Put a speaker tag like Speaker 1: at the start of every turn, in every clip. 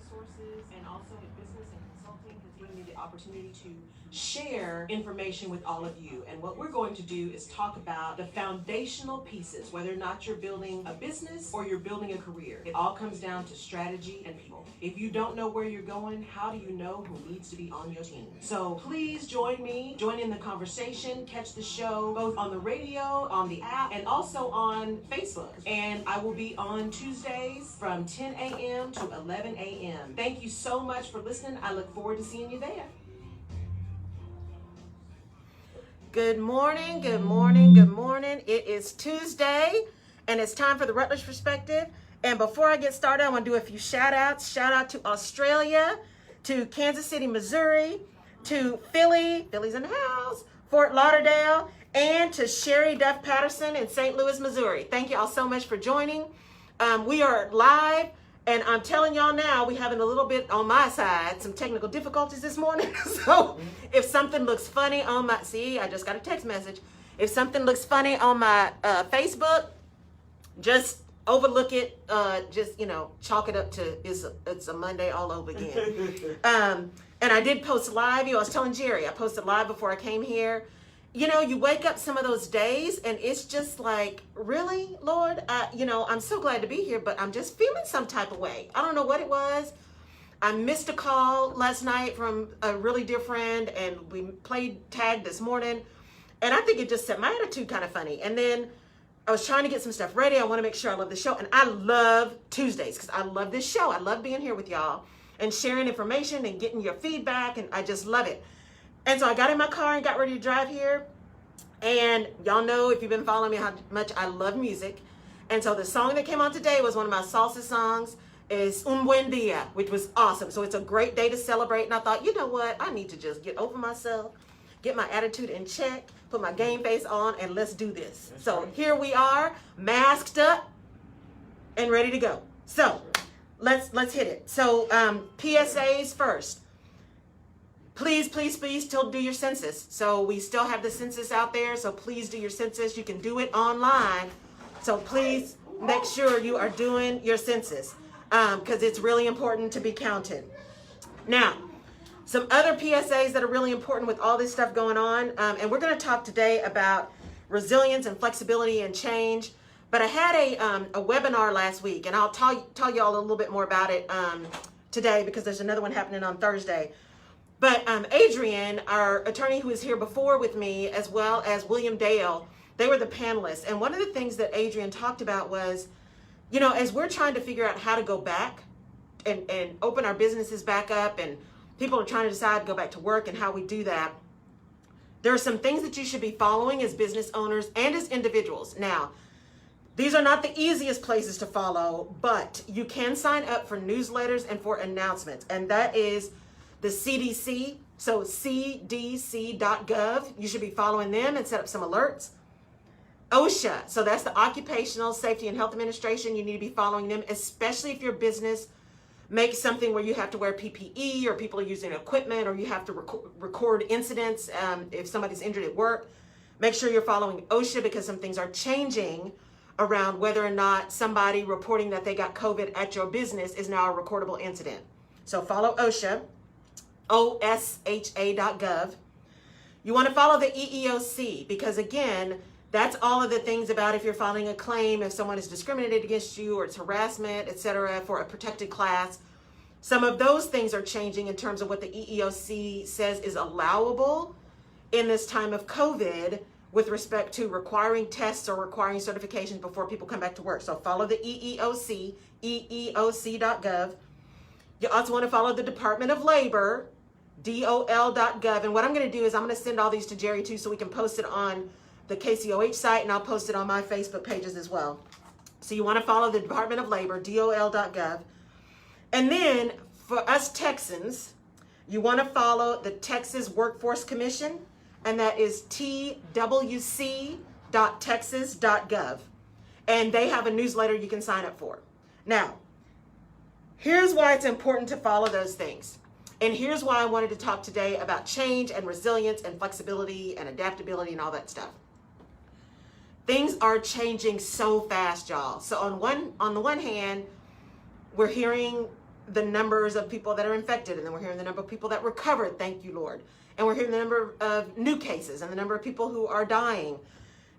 Speaker 1: resources, and also in business and consulting has given me the opportunity to share information with all of you. And what we're going to do is talk about the foundational pieces, whether or not you're building a business or you're building a career. It all comes down to strategy and people. If you don't know where you're going, how do you know who needs to be on your team? So please join me, join in the conversation, catch the show both on the radio, on the app, and also on Facebook. And I will be on Tuesdays from 10 a.m. to 11 a.m. Thank you so much for listening. I look forward to seeing you there. Good morning, good morning, good morning. It is Tuesday, and it's time for the Rutledge Perspective. And before I get started, I want to do a few shout outs. Shout out to Australia, to Kansas City, Missouri, to Philly's in the house, Fort Lauderdale, and to Sherry Duff Patterson in St. Louis, Missouri. Thank you all so much for joining. We are live, and I'm telling y'all now, we're having a little bit on my side, some technical difficulties this morning. So if something looks funny on my, I just got a text message. If something looks funny on my Facebook, just overlook it, just, chalk it up to it's a Monday all over again. And I did post live. I was telling Jerry, I posted live before I came here. You wake up some of those days and it's just like, really, Lord? I'm so glad to be here, but I'm just feeling some type of way. I don't know what it was. I missed a call last night from a really dear friend, and we played tag this morning. And I think it just set my attitude kind of funny. And then I was trying to get some stuff ready. I want to make sure I love the show. And I love Tuesdays because I love this show. I love being here with y'all and sharing information and getting your feedback. And I just love it. And so I got in my car and got ready to drive here. And y'all know, if you've been following me, how much I love music. And so the song that came on today was one of my salsa songs. Is Un Buen Dia, which was awesome. So it's a great day to celebrate. And I thought, you know what? I need to just get over myself, get my attitude in check, put my game face on, and let's do this. That's so right. Here we are, masked up and ready to go. So let's hit it. So PSAs first. Please still do your census. So we still have the census out there. So please do your census. You can do it online. So please make sure you are doing your census because it's really important to be counted. Now, some other PSAs that are really important with all this stuff going on. And we're going to talk today about resilience and flexibility and change. But I had a webinar last week, and I'll tell y'all a little bit more about it today because there's another one happening on Thursday. But Adrian, our attorney who was here before with me, as well as William Dale, they were the panelists. And one of the things that Adrian talked about was, as we're trying to figure out how to go back and open our businesses back up, and people are trying to decide to go back to work and how we do that, there are some things that you should be following as business owners and as individuals. Now, these are not the easiest places to follow, but you can sign up for newsletters and for announcements. And that is the CDC, so cdc.gov. You should be following them and set up some alerts. OSHA, so that's the Occupational Safety and Health Administration. You need to be following them, especially if your business makes something where you have to wear PPE, or people are using equipment, or you have to record incidents if somebody's injured at work. Make sure you're following OSHA because some things are changing around whether or not somebody reporting that they got COVID at your business is now a recordable incident. So follow OSHA. OSHA.gov. You want to follow the EEOC because, again, that's all of the things about if you're filing a claim, if someone is discriminated against you or it's harassment, etc., for a protected class. Some of those things are changing in terms of what the EEOC says is allowable in this time of COVID with respect to requiring tests or requiring certifications before people come back to work. So follow the EEOC, EEOC.gov. You also want to follow the Department of Labor, DOL.gov. And what I'm going to do is I'm going to send all these to Jerry too so we can post it on the KCOH site, and I'll post it on my Facebook pages as well. So you want to follow the Department of Labor, DOL.gov. And then for us Texans, you want to follow the Texas Workforce Commission, and that is twc.texas.gov. And they have a newsletter you can sign up for. Now, here's why it's important to follow those things. And here's why I wanted to talk today about change and resilience and flexibility and adaptability and all that stuff. Things are changing so fast, y'all. So on the one hand, we're hearing the numbers of people that are infected, and then we're hearing the number of people that recovered, thank you, Lord. And we're hearing the number of new cases and the number of people who are dying.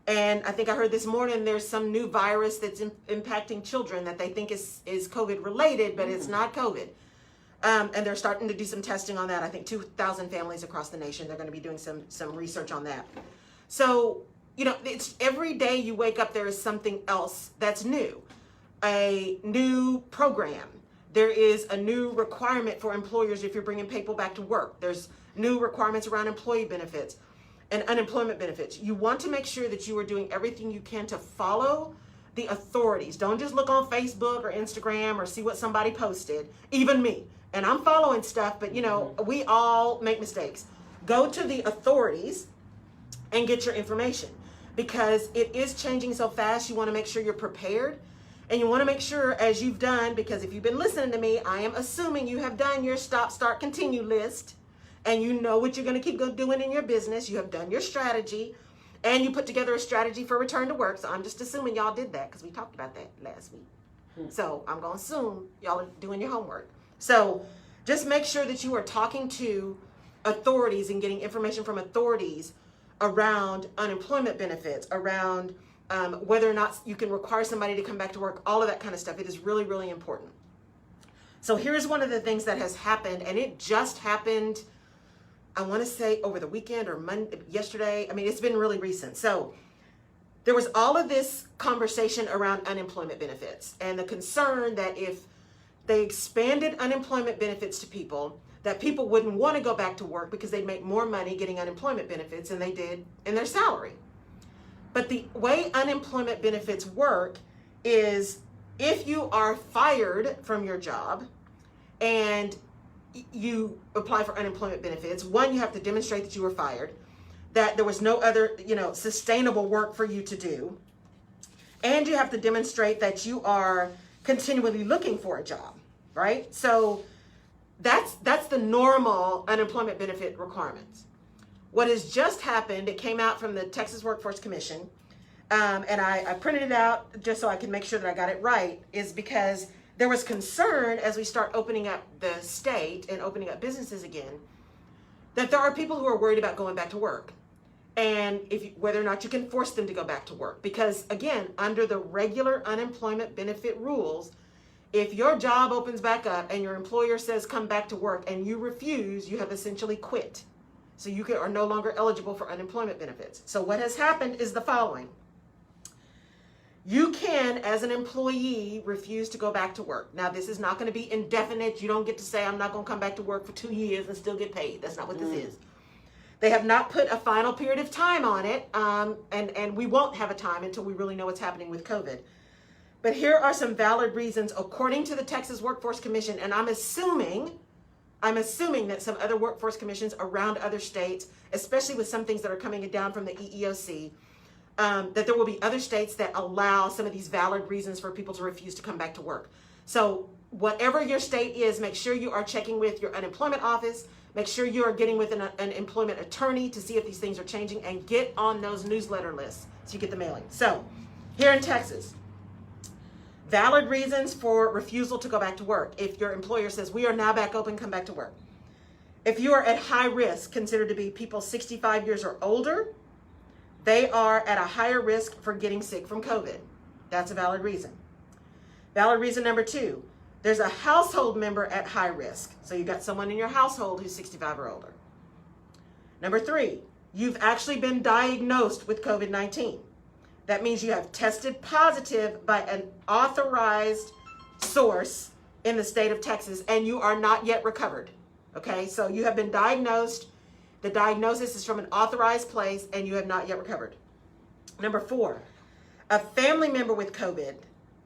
Speaker 1: And I think I heard this morning there's some new virus that's impacting children that they think is COVID related, but it's not COVID. And they're starting to do some testing on that. I think 2,000 families across the nation, they're going to be doing some research on that. So, you know, it's every day you wake up, there is something else that's new. A new program. There is a new requirement for employers if you're bringing people back to work. There's new requirements around employee benefits and unemployment benefits. You want to make sure that you are doing everything you can to follow the authorities. Don't just look on Facebook or Instagram or see what somebody posted, even me. And I'm following stuff, but you know, we all make mistakes. Go to the authorities and get your information, because it is changing so fast. You want to make sure you're prepared, and you want to make sure, as you've done, because if you've been listening to me, I am assuming you have done your stop, start, continue list, and you know what you're going to keep doing in your business. You have done your strategy, and you put together a strategy for return to work. So I'm just assuming y'all did that, because we talked about that last week. So I'm going to assume y'all are doing your homework. So just make sure that you are talking to authorities and getting information from authorities around unemployment benefits, around whether or not you can require somebody to come back to work, all of that kind of stuff. It is really, really important. So here's one of the things that has happened, and it just happened, I want to say over the weekend or yesterday. I mean, it's been really recent. So there was all of this conversation around unemployment benefits and the concern that if they expanded unemployment benefits to people, that people wouldn't want to go back to work because they'd make more money getting unemployment benefits than they did in their salary. But the way unemployment benefits work is if you are fired from your job and you apply for unemployment benefits, one, you have to demonstrate that you were fired, that there was no other, sustainable work for you to do, and you have to demonstrate that you are continually looking for a job, right? So that's the normal unemployment benefit requirements. What has just happened, it came out from the Texas Workforce Commission, and I printed it out just so I can make sure that I got it right, is because there was concern as we start opening up the state and opening up businesses again, that there are people who are worried about going back to work, and whether or not you can force them to go back to work. Because again, under the regular unemployment benefit rules, if your job opens back up and your employer says come back to work and you refuse, you have essentially quit. So you are no longer eligible for unemployment benefits. So what has happened is the following. You can, as an employee, refuse to go back to work. Now, this is not going to be indefinite. You don't get to say, I'm not going to come back to work for 2 years and still get paid. That's not what this is. They have not put a final period of time on it, and we won't have a time until we really know what's happening with COVID. But here are some valid reasons, according to the Texas Workforce Commission, and I'm assuming that some other workforce commissions around other states, especially with some things that are coming down from the EEOC, that there will be other states that allow some of these valid reasons for people to refuse to come back to work. So whatever your state is, make sure you are checking with your unemployment office. Make sure you are getting with an employment attorney to see if these things are changing, and get on those newsletter lists so you get the mailing. So here in Texas, valid reasons for refusal to go back to work. If your employer says, we are now back open, come back to work. If you are at high risk, considered to be people 65 years or older, they are at a higher risk for getting sick from COVID. That's a valid reason. Valid reason number 2, there's a household member at high risk. So you got someone in your household who's 65 or older. Number 3, you've actually been diagnosed with COVID-19. That means you have tested positive by an authorized source in the state of Texas, and you are not yet recovered. Okay, so you have been diagnosed. The diagnosis is from an authorized place, and you have not yet recovered. Number 4, a family member with COVID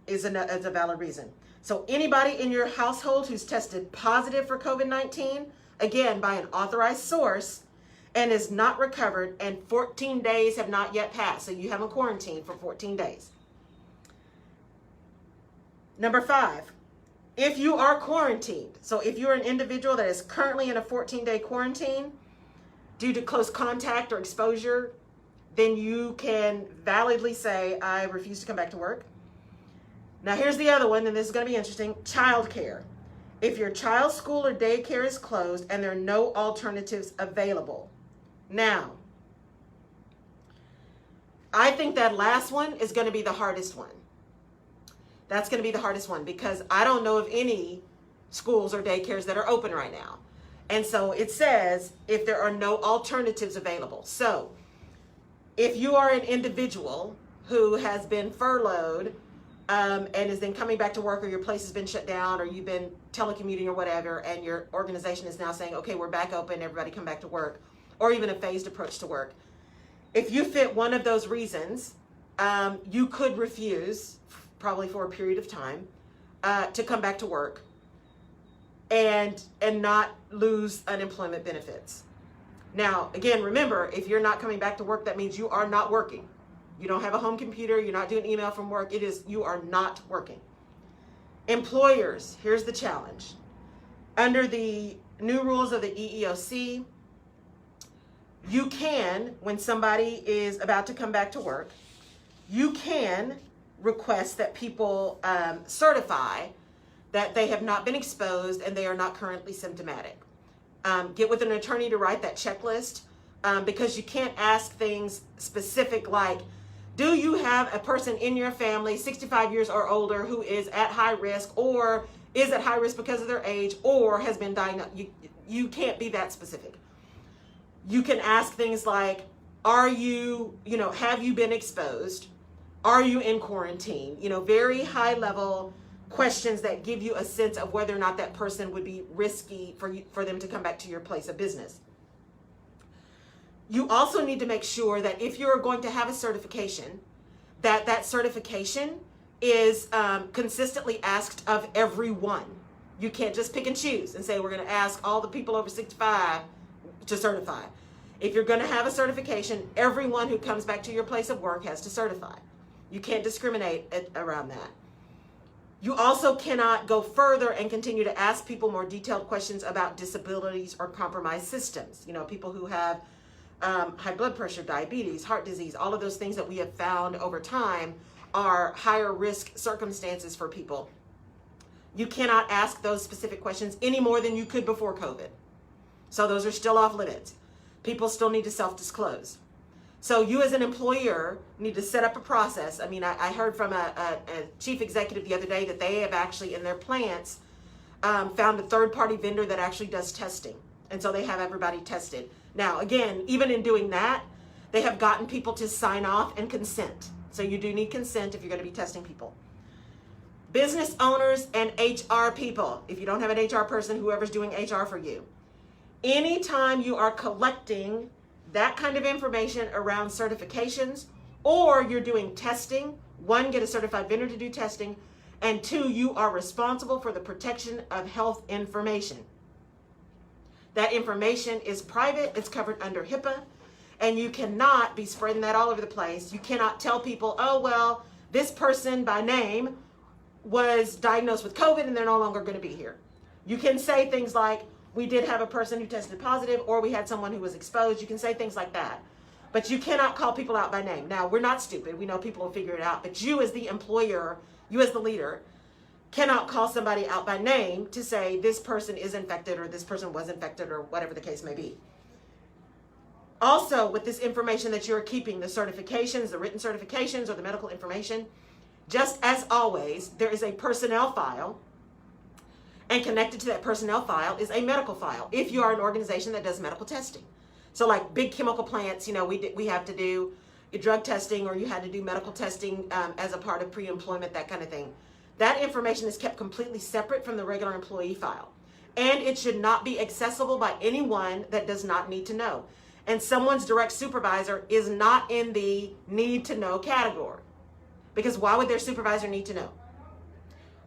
Speaker 1: is a valid reason. So anybody in your household who's tested positive for COVID-19, again, by an authorized source, and is not recovered, and 14 days have not yet passed. So you haven't quarantined for 14 days. Number 5, if you are quarantined, so if you're an individual that is currently in a 14-day quarantine due to close contact or exposure, then you can validly say, I refuse to come back to work. Now here's the other one, and this is going to be interesting, childcare. if your child's school or daycare is closed and there are no alternatives available. Now, I think that last one is going to be the hardest one. That's going to be the hardest one because I don't know of any schools or daycares that are open right now. And so it says if there are no alternatives available. So if you are an individual who has been furloughed and is then coming back to work, or your place has been shut down, or you've been telecommuting or whatever, and your organization is now saying, okay, we're back open, everybody come back to work, or even a phased approach to work. If you fit one of those reasons, you could refuse, probably for a period of time, to come back to work and not lose unemployment benefits. Now, again, remember, if you're not coming back to work, that means you are not working. You don't have a home computer, you're not doing email from work, you are not working. Employers, here's the challenge. Under the new rules of the EEOC, you can, when somebody is about to come back to work, you can request that people certify that they have not been exposed and they are not currently symptomatic. Get with an attorney to write that checklist because you can't ask things specific like, do you have a person in your family 65 years or older who is at high risk, or is at high risk because of their age, or has been diagnosed? You can't be that specific. You can ask things like, have you been exposed? Are you in quarantine? Very high level questions that give you a sense of whether or not that person would be risky for them to come back to your place of business. You also need to make sure that if you're going to have a certification, that certification is consistently asked of everyone. You can't just pick and choose and say, we're going to ask all the people over 65 to certify. If you're going to have a certification, everyone who comes back to your place of work has to certify. You can't discriminate around that. You also cannot go further and continue to ask people more detailed questions about disabilities or compromised systems. People who have high blood pressure, diabetes, heart disease, all of those things that we have found over time are higher risk circumstances for people. You cannot ask those specific questions any more than you could before COVID. So those are still off limits. People still need to self-disclose. So you as an employer need to set up a process. I heard from a chief executive the other day that they have actually in their plants found a third-party vendor that actually does testing. And so they have everybody tested. Now, again, even in doing that, they have gotten people to sign off and consent. So you do need consent if you're going to be testing people. Business owners and HR people, if you don't have an HR person, whoever's doing HR for you. Anytime you are collecting that kind of information around certifications, or you're doing testing, one, get a certified vendor to do testing, and two, you are responsible for the protection of health information. That information is private, it's covered under HIPAA, and you cannot be spreading that all over the place. You cannot tell people, oh, well, this person by name was diagnosed with COVID and they're no longer going to be here. You can say things like, we did have a person who tested positive, or we had someone who was exposed. You can say things like that. But you cannot call people out by name. Now, we're not stupid. We know people will figure it out. But you as the employer, you as the leader, cannot call somebody out by name to say this person is infected or this person was infected or whatever the case may be. Also, with this information that you're keeping, the certifications, the written certifications, or the medical information, just as always, there is a personnel file, and connected to that personnel file is a medical file if you are an organization that does medical testing. So like big chemical plants, we have to do drug testing, or you had to do medical testing as a part of pre-employment, that kind of thing. That information is kept completely separate from the regular employee file. And it should not be accessible by anyone that does not need to know. And someone's direct supervisor is not in the need to know category. Because why would their supervisor need to know?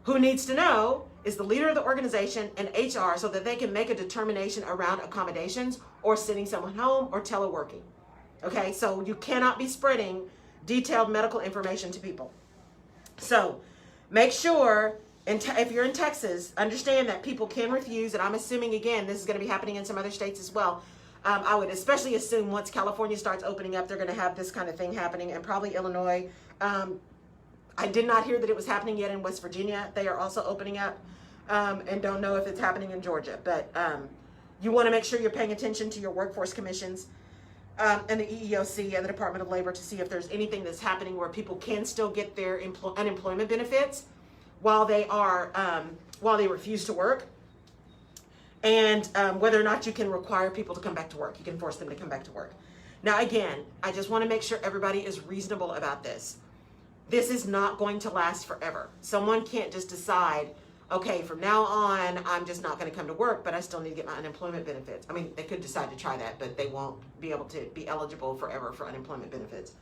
Speaker 1: Who needs to know is the leader of the organization and HR, so that they can make a determination around accommodations or sending someone home or teleworking. Okay, so you cannot be spreading detailed medical information to people. So make sure, if you're in Texas, understand that people can refuse, and I'm assuming, again, this is going to be happening in some other states as well. I would especially assume once California starts opening up, they're going to have this kind of thing happening, and probably Illinois. I did not hear that it was happening yet in West Virginia. They are also opening up. and don't know if it's happening in Georgia. But you want to make sure you're paying attention to your workforce commissions and the EEOC and the Department of Labor to see if there's anything that's happening where people can still get their unemployment benefits while they refuse to work, and whether or not you can require people to come back to work. You can force them to come back to work. Now, again, I just want to make sure everybody is reasonable about this. This is not going to last forever. Someone can't just decide, okay, from now on, I'm just not going to come to work, but I still need to get my unemployment benefits. I mean, they could decide to try that, but they won't be able to be eligible forever for unemployment benefits.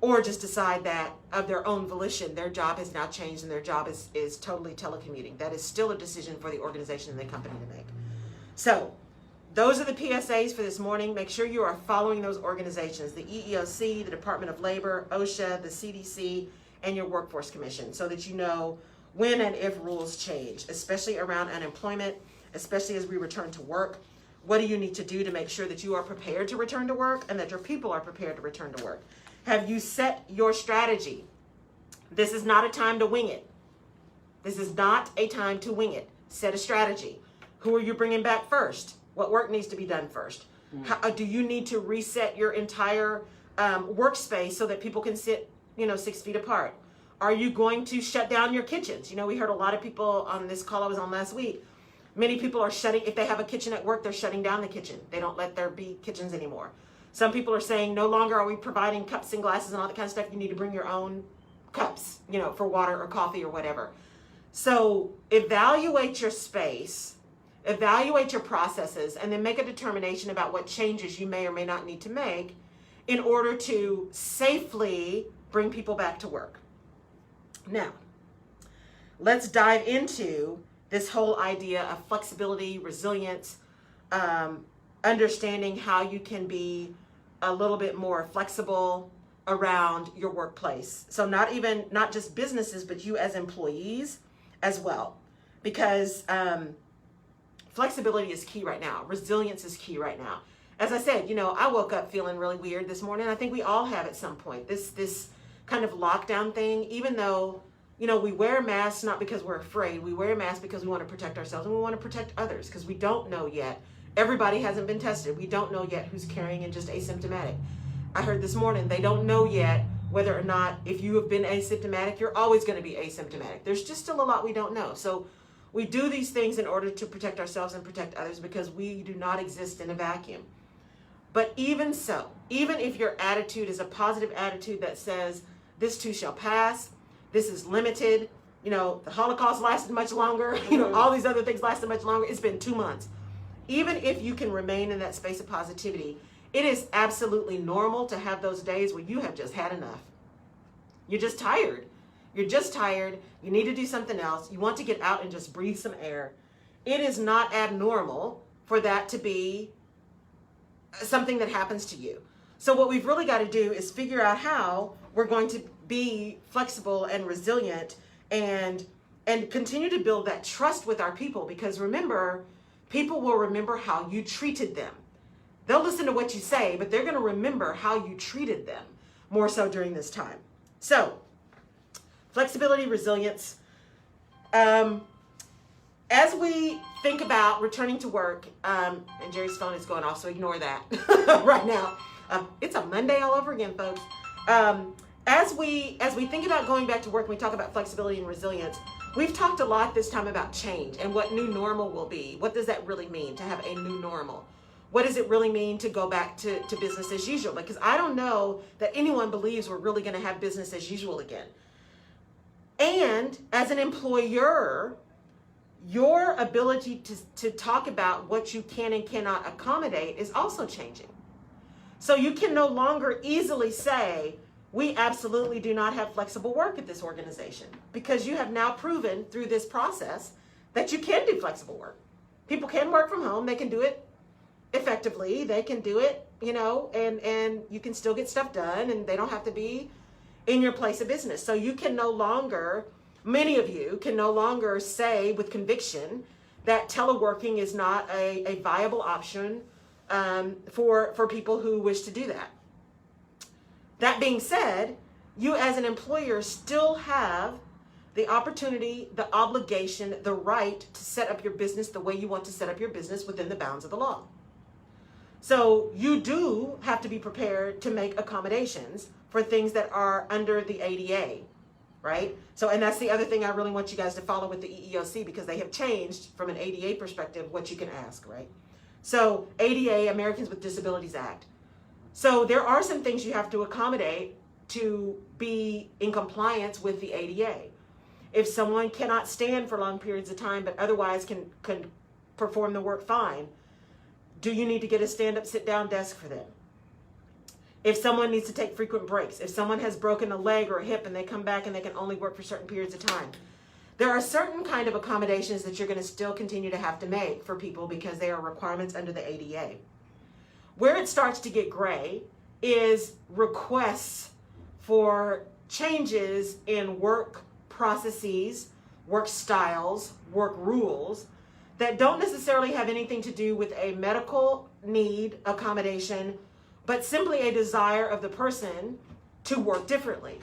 Speaker 1: Or just decide that of their own volition, their job has now changed and their job is totally telecommuting. That is still a decision for the organization and the company to make. So those are the PSAs for this morning. Make sure you are following those organizations, the EEOC, the Department of Labor, OSHA, the CDC, and your Workforce Commission, so that you know when and if rules change, especially around unemployment, especially as we return to work. What do you need to do to make sure that you are prepared to return to work and that your people are prepared to return to work? Have you set your strategy? This is not a time to wing it. This is not a time to wing it. Set a strategy. Who are you bringing back first? What work needs to be done first? How, do you need to reset your entire workspace so that people can sit, 6 feet apart? Are you going to shut down your kitchens? We heard a lot of people on this call I was on last week. Many people are if they have a kitchen at work, they're shutting down the kitchen. They don't let there be kitchens anymore. Some people are saying no longer are we providing cups and glasses and all that kind of stuff. You need to bring your own cups, for water or coffee or whatever. So evaluate your space, evaluate your processes, and then make a determination about what changes you may or may not need to make in order to safely bring people back to work. Now, let's dive into this whole idea of flexibility, resilience, understanding how you can be a little bit more flexible around your workplace. So not just businesses, but you as employees as well. Because flexibility is key right now. Resilience is key right now. As I said, I woke up feeling really weird this morning. I think we all have at some point. This kind of lockdown thing, even though, we wear masks not because we're afraid. We wear masks because we want to protect ourselves and we want to protect others because we don't know yet. Everybody hasn't been tested. We don't know yet who's carrying and just asymptomatic. I heard this morning, they don't know yet whether or not if you have been asymptomatic, you're always going to be asymptomatic. There's just still a lot we don't know. So we do these things in order to protect ourselves and protect others because we do not exist in a vacuum. But even so, even if your attitude is a positive attitude that says, this too shall pass, this is limited, the Holocaust lasted much longer, all these other things lasted much longer, it's been 2 months. Even if you can remain in that space of positivity, it is absolutely normal to have those days where you have just had enough. You're just tired. You're just tired. You need to do something else. You want to get out and just breathe some air. It is not abnormal for that to be something that happens to you. So what we've really got to do is figure out how we're going to be flexible and resilient and continue to build that trust with our people. Because remember, people will remember how you treated them. They'll listen to what you say, but they're going to remember how you treated them more so during this time. So, flexibility, resilience. As we think about returning to work, and Jerry's phone is going off, so ignore that right now. It's a Monday all over again, folks. As we think about going back to work, we talk about flexibility and resilience. We've talked a lot this time about change and what new normal will be. What does that really mean to have a new normal? What does it really mean to go back to business as usual? Because I don't know that anyone believes we're really going to have business as usual again. And as an employer, your ability to talk about what you can and cannot accommodate is also changing. So you can no longer easily say, we absolutely do not have flexible work at this organization, because you have now proven through this process that you can do flexible work. People can work from home. They can do it effectively. They can do it, and you can still get stuff done, and they don't have to be in your place of business. So you can no longer, many of you can no longer say with conviction that teleworking is not a viable option for people who wish to do that. That being said, you as an employer still have the opportunity, the obligation, the right to set up your business the way you want to set up your business within the bounds of the law. So you do have to be prepared to make accommodations for things that are under the ADA, right? So, and that's the other thing I really want you guys to follow with the EEOC, because they have changed from an ADA perspective what you can ask, right? So ADA, Americans with Disabilities Act. So there are some things you have to accommodate to be in compliance with the ADA. If someone cannot stand for long periods of time, but otherwise can perform the work fine, do you need to get a stand-up, sit-down desk for them? If someone needs to take frequent breaks, if someone has broken a leg or a hip and they come back and they can only work for certain periods of time, there are certain kind of accommodations that you're going to still continue to have to make for people because they are requirements under the ADA. Where it starts to get gray is requests for changes in work processes, work styles, work rules that don't necessarily have anything to do with a medical need accommodation, but simply a desire of the person to work differently.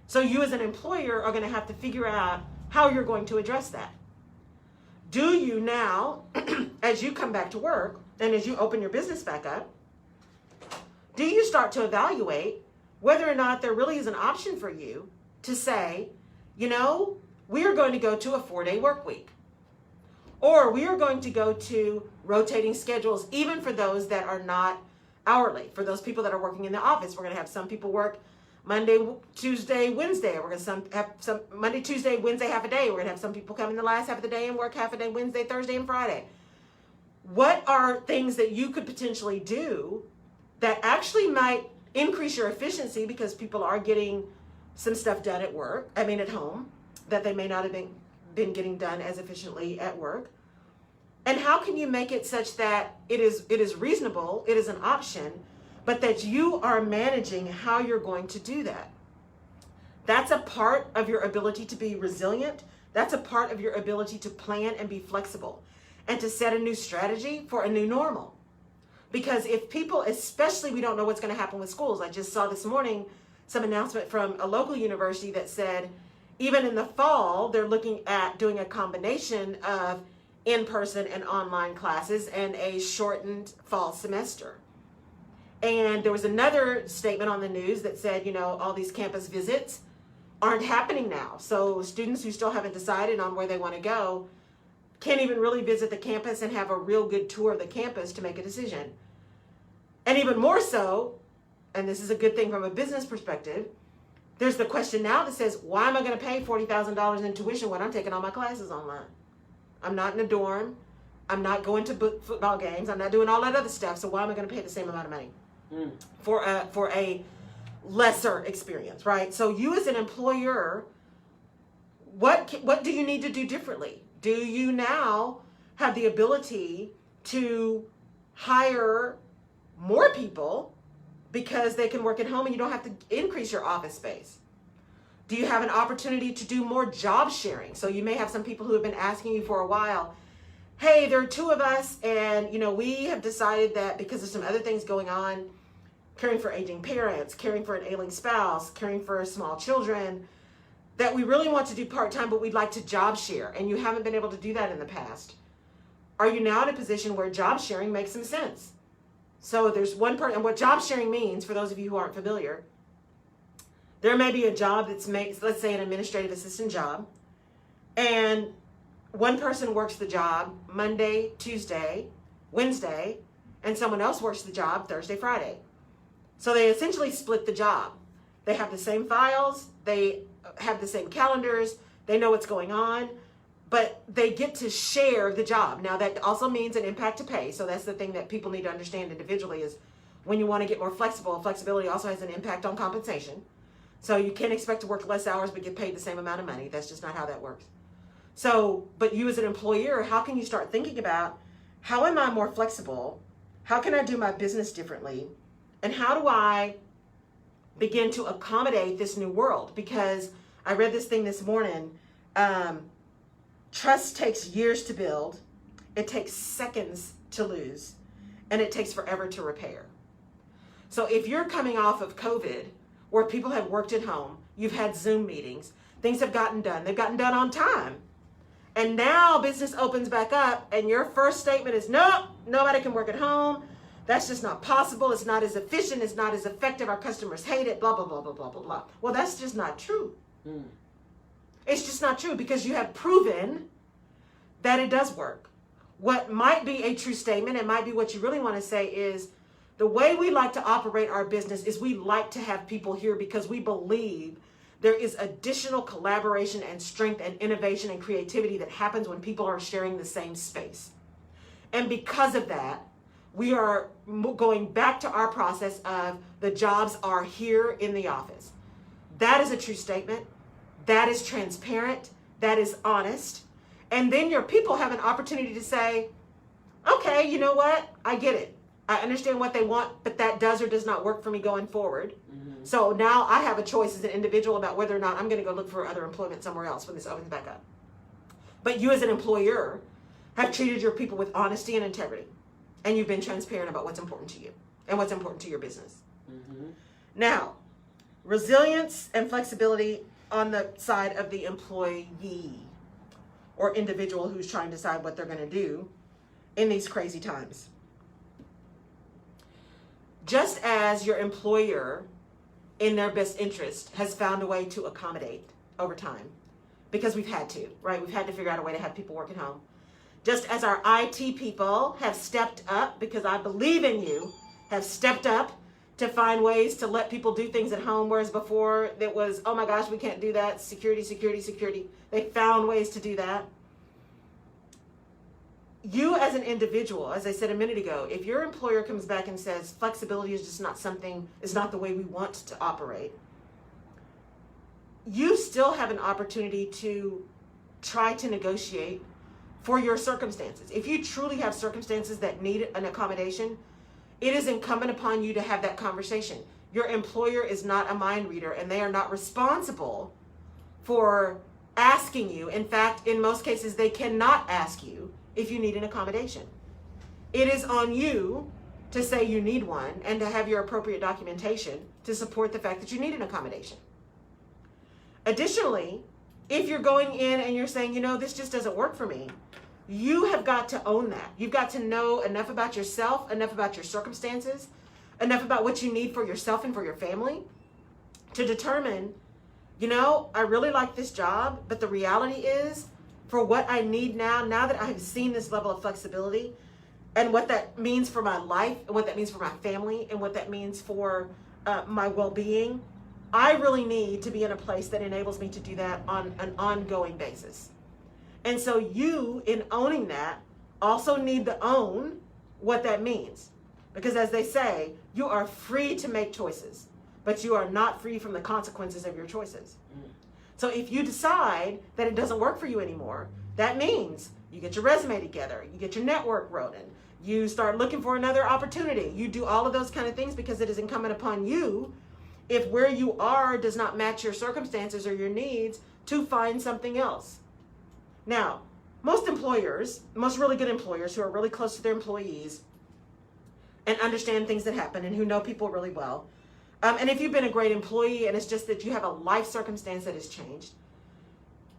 Speaker 1: So you as an employer are going to have to figure out how you're going to address that. Do you now, as you come back to work and as you open your business back up, do you start to evaluate whether or not there really is an option for you to say, you know, we are going to go to a 4-day work week, or we are going to go to rotating schedules, even for those that are not hourly. For those people that are working in the office, we're going to have some people work Monday, Tuesday, Wednesday. We're going to have some Monday, Tuesday, Wednesday, half a day. We're going to have some people come in the last half of the day and work half a day Wednesday, Thursday, and Friday. What are things that you could potentially do that actually might increase your efficiency, because people are getting some stuff done at work, at home, that they may not have been getting done as efficiently at work? And how can you make it such that it is reasonable, it is an option, but that you are managing how you're going to do that? That's a part of your ability to be resilient. That's a part of your ability to plan and be flexible and to set a new strategy for a new normal. Because if people, especially, we don't know what's going to happen with schools. I just saw this morning some announcement from a local university that said even in the fall, they're looking at doing a combination of in-person and online classes and a shortened fall semester. And there was another statement on the news that said, you know, all these campus visits aren't happening now. So students who still haven't decided on where they want to go can't even really visit the campus and have a real good tour of the campus to make a decision. And even more so, and this is a good thing from a business perspective, there's the question now that says, why am I going to pay $40,000 in tuition when I'm taking all my classes online? I'm not in a dorm. I'm not going to football games. I'm not doing all that other stuff. So why am I going to pay the same amount of money for a lesser experience, right? So you as an employer, what do you need to do differently? Do you now have the ability to hire more people because they can work at home and you don't have to increase your office space? Do you have an opportunity to do more job sharing? So you may have some people who have been asking you for a while, hey, there are two of us, and we have decided that because of some other things going on, caring for aging parents, caring for an ailing spouse, caring for small children, that we really want to do part-time, but we'd like to job share, and you haven't been able to do that in the past. Are you now in a position where job sharing makes some sense? So there's one part, and what job sharing means, for those of you who aren't familiar, there may be a job that's let's say an administrative assistant job, and one person works the job Monday, Tuesday, Wednesday, and someone else works the job Thursday, Friday. So they essentially split the job. They have the same files, they have the same calendars, they know what's going on, but they get to share the job. Now that also means an impact to pay. So that's the thing that people need to understand individually, is when you want to get more flexible, flexibility also has an impact on compensation. So you can't expect to work less hours but get paid the same amount of money. That's just not how that works. So, but you as an employer, how can you start thinking about, how am I more flexible? How can I do my business differently? And how do I begin to accommodate this new world? Because I read this thing this morning. Trust takes years to build. It takes seconds to lose. And it takes forever to repair. So if you're coming off of COVID, where people have worked at home, you've had Zoom meetings, Things have gotten done. They've gotten done on time. And now business opens back up and your first statement is, nope, nobody can work at home. That's just not possible. It's not as efficient. It's not as effective. Our customers hate it, blah, blah, blah, blah, blah, blah, blah. Well, that's just not true. It's just not true because you have proven that it does work. What might be a true statement, it might be what you really want to say is, the way we like to operate our business is we like to have people here because we believe there is additional collaboration and strength and innovation and creativity that happens when people are sharing the same space. And because of that, we are going back to our process of the jobs are here in the office. That is a true statement. That is transparent. That is honest. And then your people have an opportunity to say, okay, you know what? I get it. I understand what they want, but that does or does not work for me going forward. So now I have a choice as an individual about whether or not I'm going to go look for other employment somewhere else when this opens back up. But you as an employer have treated your people with honesty and integrity. And you've been transparent about what's important to you and what's important to your business. Now, resilience and flexibility on the side of the employee or individual who's trying to decide what they're going to do in these crazy times. Just as your employer, in their best interest, has found a way to accommodate over time, because we've had to, right? We've had to figure out a way to have people work at home. Just as our IT people have stepped up, because I believe in you, have stepped up to find ways to let people do things at home, whereas before it was, oh my gosh, we can't do that, security, security, security. They found ways to do that. You as an individual, as I said a minute ago, if your employer comes back and says flexibility is just not something, is not the way we want to operate, you still have an opportunity to try to negotiate for your circumstances. If you truly have circumstances that need an accommodation, it is incumbent upon you to have that conversation. Your employer is not a mind reader and they are not responsible for asking you. In fact, in most cases, they cannot ask you if you need an accommodation. It is on you to say you need one and to have your appropriate documentation to support the fact that you need an accommodation. Additionally, if you're going in and you're saying, you know, this just doesn't work for me, you have got to own that. You've got to know enough about yourself, enough about your circumstances, enough about what you need for yourself and for your family to determine, you know, I really like this job, but the reality is, for what I need now that I have seen this level of flexibility and what that means for my life and what that means for my family and what that means for my well-being, I really need to be in a place that enables me to do that on an ongoing basis. And so you, in owning that, also need to own what that means. Because as they say, you are free to make choices, but you are not free from the consequences of your choices. So if you decide that it doesn't work for you anymore, that means you get your resume together, you get your network rolling, you start looking for another opportunity. You do all of those kind of things because it is incumbent upon you, if where you are does not match your circumstances or your needs, to find something else. Now, most employers, most really good employers who are really close to their employees and understand things that happen and who know people really well, and if you've been a great employee and it's just that you have a life circumstance that has changed,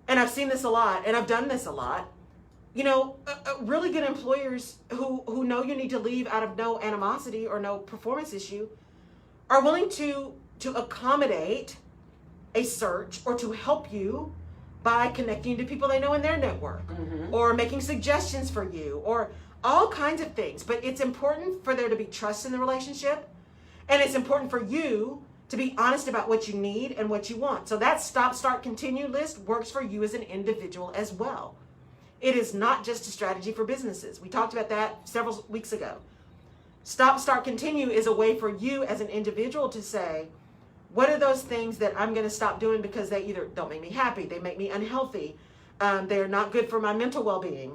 Speaker 1: and I've seen this a lot and I've done this a lot, you know, really good employers who know you need to leave out of no animosity or no performance issue are willing to accommodate a search or to help you by connecting you to people they know in their network, or making suggestions for you, or all kinds of things. But it's important for there to be trust in the relationship. And it's important for you to be honest about what you need and what you want. So that stop, start, continue list works for you as an individual as well. It is not just a strategy for businesses. We talked about that several weeks ago. Stop, start, continue is a way for you as an individual to say, what are those things that I'm going to stop doing because they either don't make me happy, they make me unhealthy, they're not good for my mental well-being.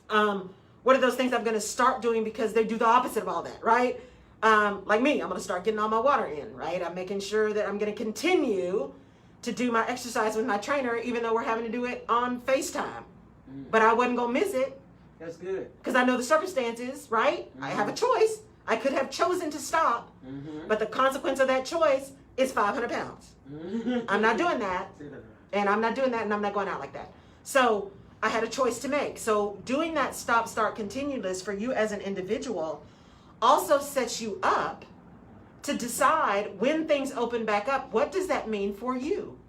Speaker 1: What are those things I'm going to start doing because they do the opposite of all that, right? Like me, I'm going to start getting all my water in, right? I'm making sure that I'm going to continue to do my exercise with my trainer, even though we're having to do it on FaceTime. But I wasn't going to miss it.
Speaker 2: That's good.
Speaker 1: Because I know the circumstances, right? I have a choice. I could have chosen to stop, but the consequence of that choice is 500 pounds. I'm not doing that. And I'm not doing that, and I'm not going out like that. So I had a choice to make. So doing that stop, start, continue list for you as an individual also sets you up to decide when things open back up, what does that mean for you?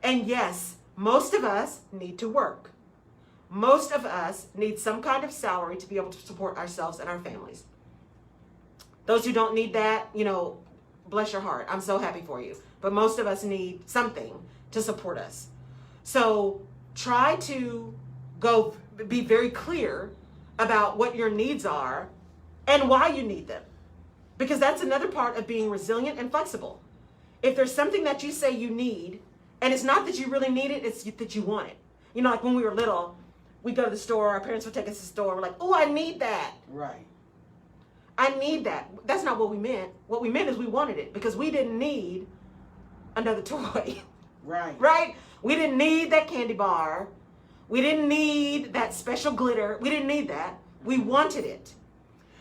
Speaker 1: And yes, most of us need to work. Most of us need some kind of salary to be able to support ourselves and our families. Those who don't need that, you know, bless your heart. I'm so happy for you. But most of us need something to support us. So try to be very clear about what your needs are and why you need them. Because that's another part of being resilient and flexible. If there's something that you say you need, and it's not that you really need it, it's that you want it. You know, like when we were little, we'd go to the store, our parents would take us to the store, we're like, oh, I need that.
Speaker 2: Right.
Speaker 1: I need that. That's not what we meant. What we meant is we wanted it because we didn't need another toy.
Speaker 2: Right.
Speaker 1: Right? We didn't need that candy bar. We didn't need that special glitter. We didn't need that. We wanted it.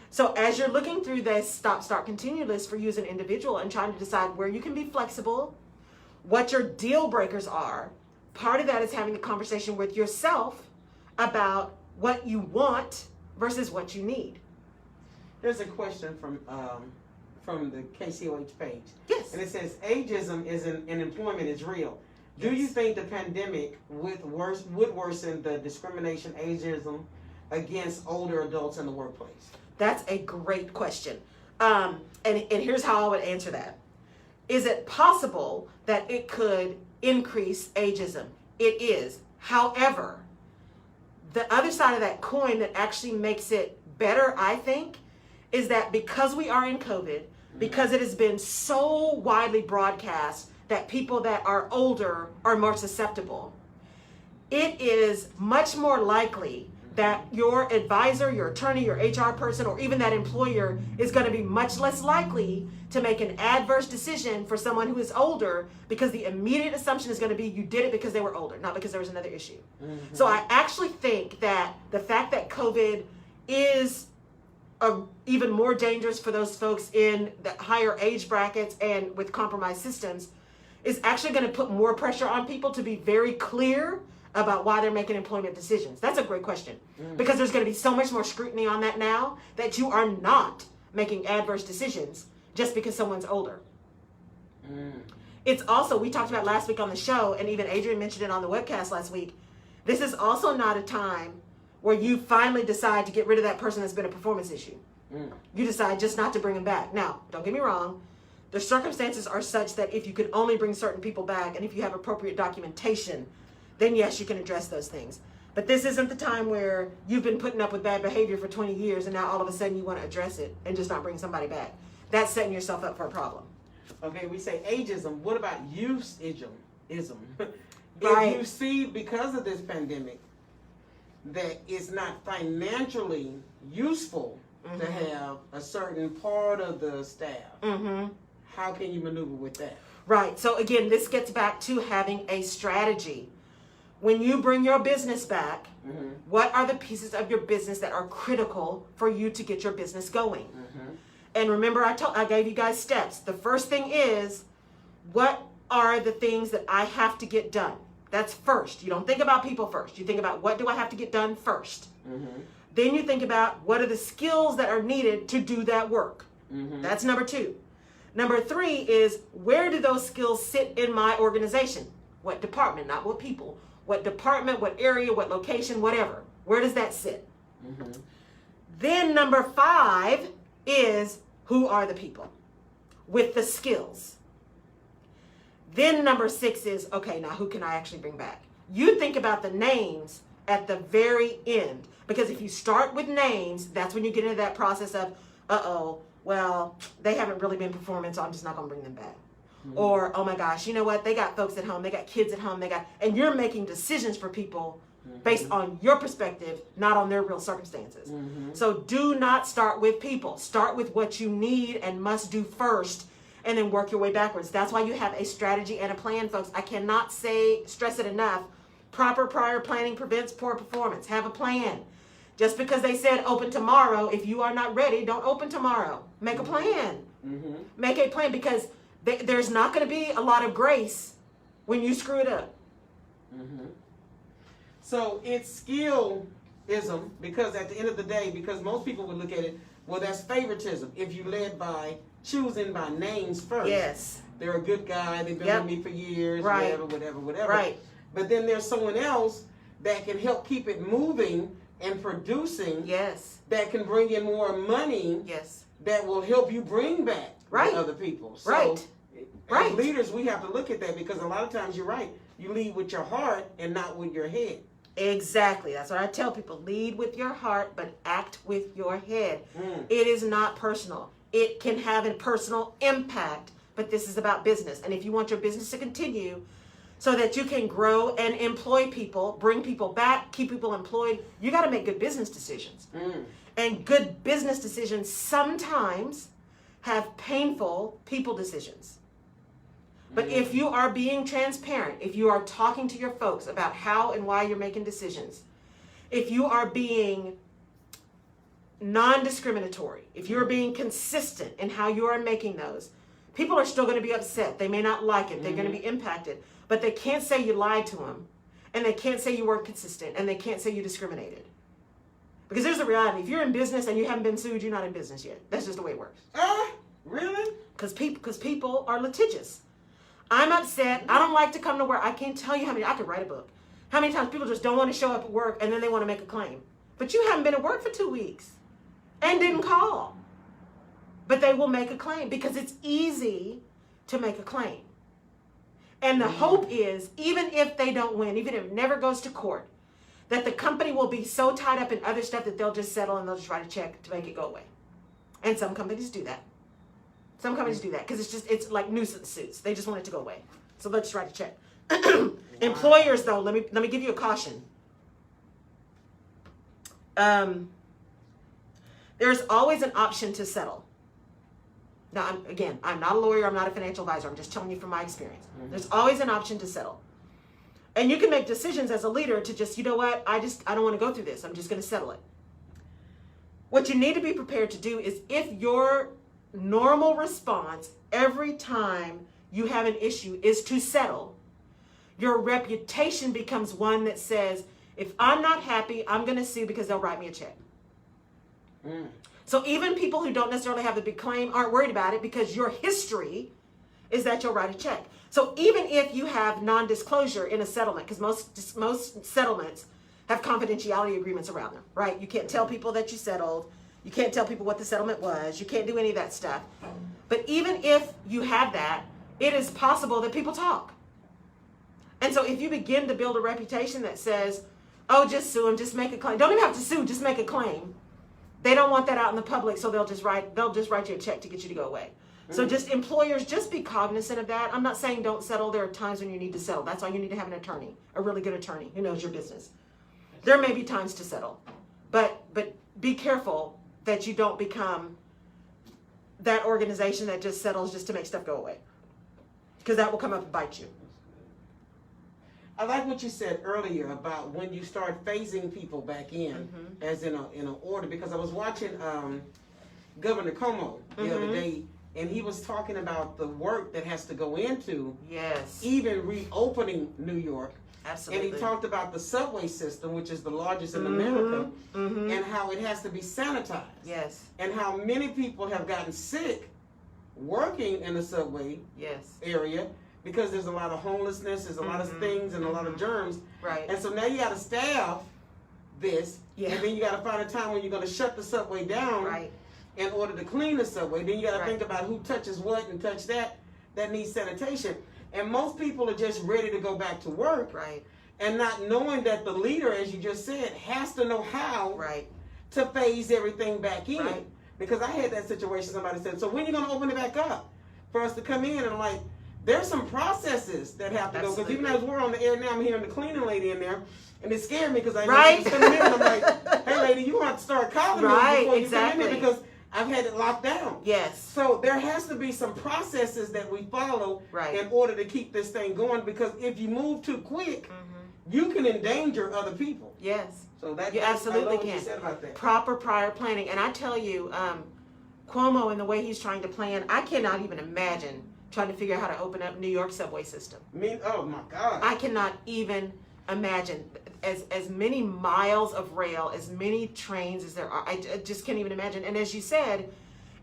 Speaker 1: So as you're looking through this stop, start, continue list for you as an individual and trying to decide where you can be flexible, what your deal breakers are, part of that is having a conversation with yourself about what you want versus what you need.
Speaker 2: There's a question from the KCOH page.
Speaker 1: Yes.
Speaker 2: And it says, ageism in employment is real. Do you think the pandemic would worsen the discrimination, ageism against older adults in the workplace?
Speaker 1: That's a great question. And here's how I would answer that. Is it possible that it could increase ageism? It is. However, the other side of that coin that actually makes it better, I think, is that because we are in COVID, because it has been so widely broadcast that people that are older are more susceptible, it is much more likely that your advisor, your attorney, your HR person, or even that employer is going to be much less likely to make an adverse decision for someone who is older because the immediate assumption is going to be you did it because they were older, not because there was another issue. Mm-hmm. So I actually think that the fact that COVID is even more dangerous for those folks in the higher age brackets and with compromised systems is actually going to put more pressure on people to be very clear about why they're making employment decisions. That's a great question. Because there's going to be so much more scrutiny on that now that you are not making adverse decisions just because someone's older. It's also, we talked about last week on the show, and even Adrian mentioned it on the webcast last week, this is also not a time where you finally decide to get rid of that person that's been a performance issue. You decide just not to bring them back. Now, don't get me wrong, the circumstances are such that if you could only bring certain people back and if you have appropriate documentation, then yes, you can address those things. But this isn't the time where you've been putting up with bad behavior for 20 years and now all of a sudden you want to address it and just not bring somebody back. That's setting yourself up for a problem.
Speaker 2: Okay, we say ageism. What about youth-ism?
Speaker 1: Right.
Speaker 2: If you see, because of this pandemic, that it's not financially useful to have a certain part of the staff, how can you maneuver with that?
Speaker 1: Right. So again, this gets back to having a strategy. When you bring your business back, what are the pieces of your business that are critical for you to get your business going? And remember, I gave you guys steps. The first thing is, what are the things that I have to get done? That's first. You don't think about people first. You think about what do I have to get done first. Then you think about what are the skills that are needed to do that work. That's number 2. Number 3 is, where do those skills sit in my organization? What department, not what people. What department, what area, what location, whatever. Where does that sit? Then number 5 is, who are the people with the skills? Then number 6 is, okay, now who can I actually bring back? You think about the names at the very end. Because if you start with names, that's when you get into that process of, well, they haven't really been performing, so I'm just not going to bring them back. Or, oh my gosh, you know what? They got folks at home. They got kids at home. And you're making decisions for people based on your perspective, not on their real circumstances. So do not start with people. Start with what you need and must do first, and then work your way backwards. That's why you have a strategy and a plan, folks. I cannot stress it enough. Proper prior planning prevents poor performance. Have a plan. Just because they said open tomorrow, if you are not ready, don't open tomorrow. Make a plan. Make a plan, because there's not going to be a lot of grace when you screw it up.
Speaker 2: Mm-hmm. So it's skillism, because at the end of the day, because most people would look at it, well, that's favoritism. If you led by choosing by names first.
Speaker 1: Yes.
Speaker 2: They're a good guy, they've been
Speaker 1: Yep.
Speaker 2: with me for years,
Speaker 1: Right.
Speaker 2: whatever.
Speaker 1: Right.
Speaker 2: But then there's someone else that can help keep it moving and producing.
Speaker 1: Yes.
Speaker 2: That can bring in more money.
Speaker 1: Yes.
Speaker 2: That will help you bring back
Speaker 1: Right.
Speaker 2: other people. So
Speaker 1: Right.
Speaker 2: as leaders, we have to look at that, because a lot of times you're right. You lead with your heart and not with your head.
Speaker 1: Exactly. That's what I tell people. Lead with your heart, but act with your head.
Speaker 2: Mm.
Speaker 1: It is not personal. It can have a personal impact, but this is about business. And if you want your business to continue so that you can grow and employ people, bring people back, keep people employed, you got to make good business decisions.
Speaker 2: Mm.
Speaker 1: And good business decisions sometimes have painful people decisions. But if you are being transparent, if you are talking to your folks about how and why you're making decisions, if you are being non-discriminatory, if you're being consistent in how you are making those, people are still going to be upset. They may not like it. They're going to be impacted. But they can't say you lied to them, and they can't say you weren't consistent, and they can't say you discriminated. Because there's the reality. If you're in business and you haven't been sued, you're not in business yet. That's just the way it works.
Speaker 2: Really?
Speaker 1: Because people are litigious. I'm upset. I don't like to come to work. I can't tell you how many. I could write a book. How many times people just don't want to show up at work and then they want to make a claim. But you haven't been at work for 2 weeks and didn't call. But they will make a claim because it's easy to make a claim. And the hope is, even if they don't win, even if it never goes to court, that the company will be so tied up in other stuff that they'll just settle and they'll just write a check to make it go away. And some companies do that. Some companies do that because it's like nuisance suits. They just want it to go away. So let's write a check. Employers, though, let me give you a caution. There's always an option to settle. Now, I'm not a lawyer. I'm not a financial advisor. I'm just telling you from my experience. There's always an option to settle. And you can make decisions as a leader to just, you know what, I don't want to go through this. I'm just going to settle it. What you need to be prepared to do is, if your normal response every time you have an issue is to settle, your reputation becomes one that says, if I'm not happy, I'm going to sue because they'll write me a check. So even people who don't necessarily have the big claim aren't worried about it because your history is that you'll write a check. So even if you have non-disclosure in a settlement, because most settlements have confidentiality agreements around them, right? You can't tell people that you settled. You can't tell people what the settlement was. You can't do any of that stuff. But even if you have that, it is possible that people talk. And so if you begin to build a reputation that says, oh, just sue them, just make a claim. Don't even have to sue, just make a claim. They don't want that out in the public, so they'll just write you a check to get you to go away. So just employers, just be cognizant of that. I'm not saying don't settle. There are times when you need to settle. That's why you need to have an attorney, a really good attorney who knows your business. There may be times to settle, but be careful that you don't become that organization that just settles just to make stuff go away, because that will come up and bite you.
Speaker 2: I like what you said earlier about when you start phasing people back in, as in an order, because I was watching Governor Cuomo the other day, and he was talking about the work that has to go into even reopening New York.
Speaker 1: Absolutely.
Speaker 2: And he talked about the subway system, which is the largest in America, and how it has to be sanitized.
Speaker 1: Yes.
Speaker 2: And how many people have gotten sick working in the subway area, because there's a lot of homelessness, there's a lot of things and a lot of germs.
Speaker 1: Right.
Speaker 2: And so now you got to staff this, and then you got to find a time when you're going to shut the subway down in order to clean the subway. Then you got to think about who touches what and touch that needs sanitation. And most people are just ready to go back to work, and not knowing that the leader, as you just said, has to know how to phase everything back in. Because I had that situation, somebody said, so when are you going to open it back up for us to come in? And I'm like, there's some processes that have to go. Because even as we're on the air now, I'm hearing the cleaning lady in there, and it scared me because I know she's coming in, and I'm like, hey lady, you want to start calling me before you come in there, because I've had it locked down.
Speaker 1: Yes.
Speaker 2: So there has to be some processes that we follow in order to keep this thing going, because if you move too quick, you can endanger other people.
Speaker 1: Yes.
Speaker 2: So that
Speaker 1: you absolutely can.
Speaker 2: What you said about that.
Speaker 1: Proper prior planning. And I tell you, Cuomo and the way he's trying to plan, I cannot even imagine trying to figure out how to open up New York subway system.
Speaker 2: Oh my God.
Speaker 1: I cannot even imagine as many miles of rail, as many trains as there are. I just can't even imagine. And as you said,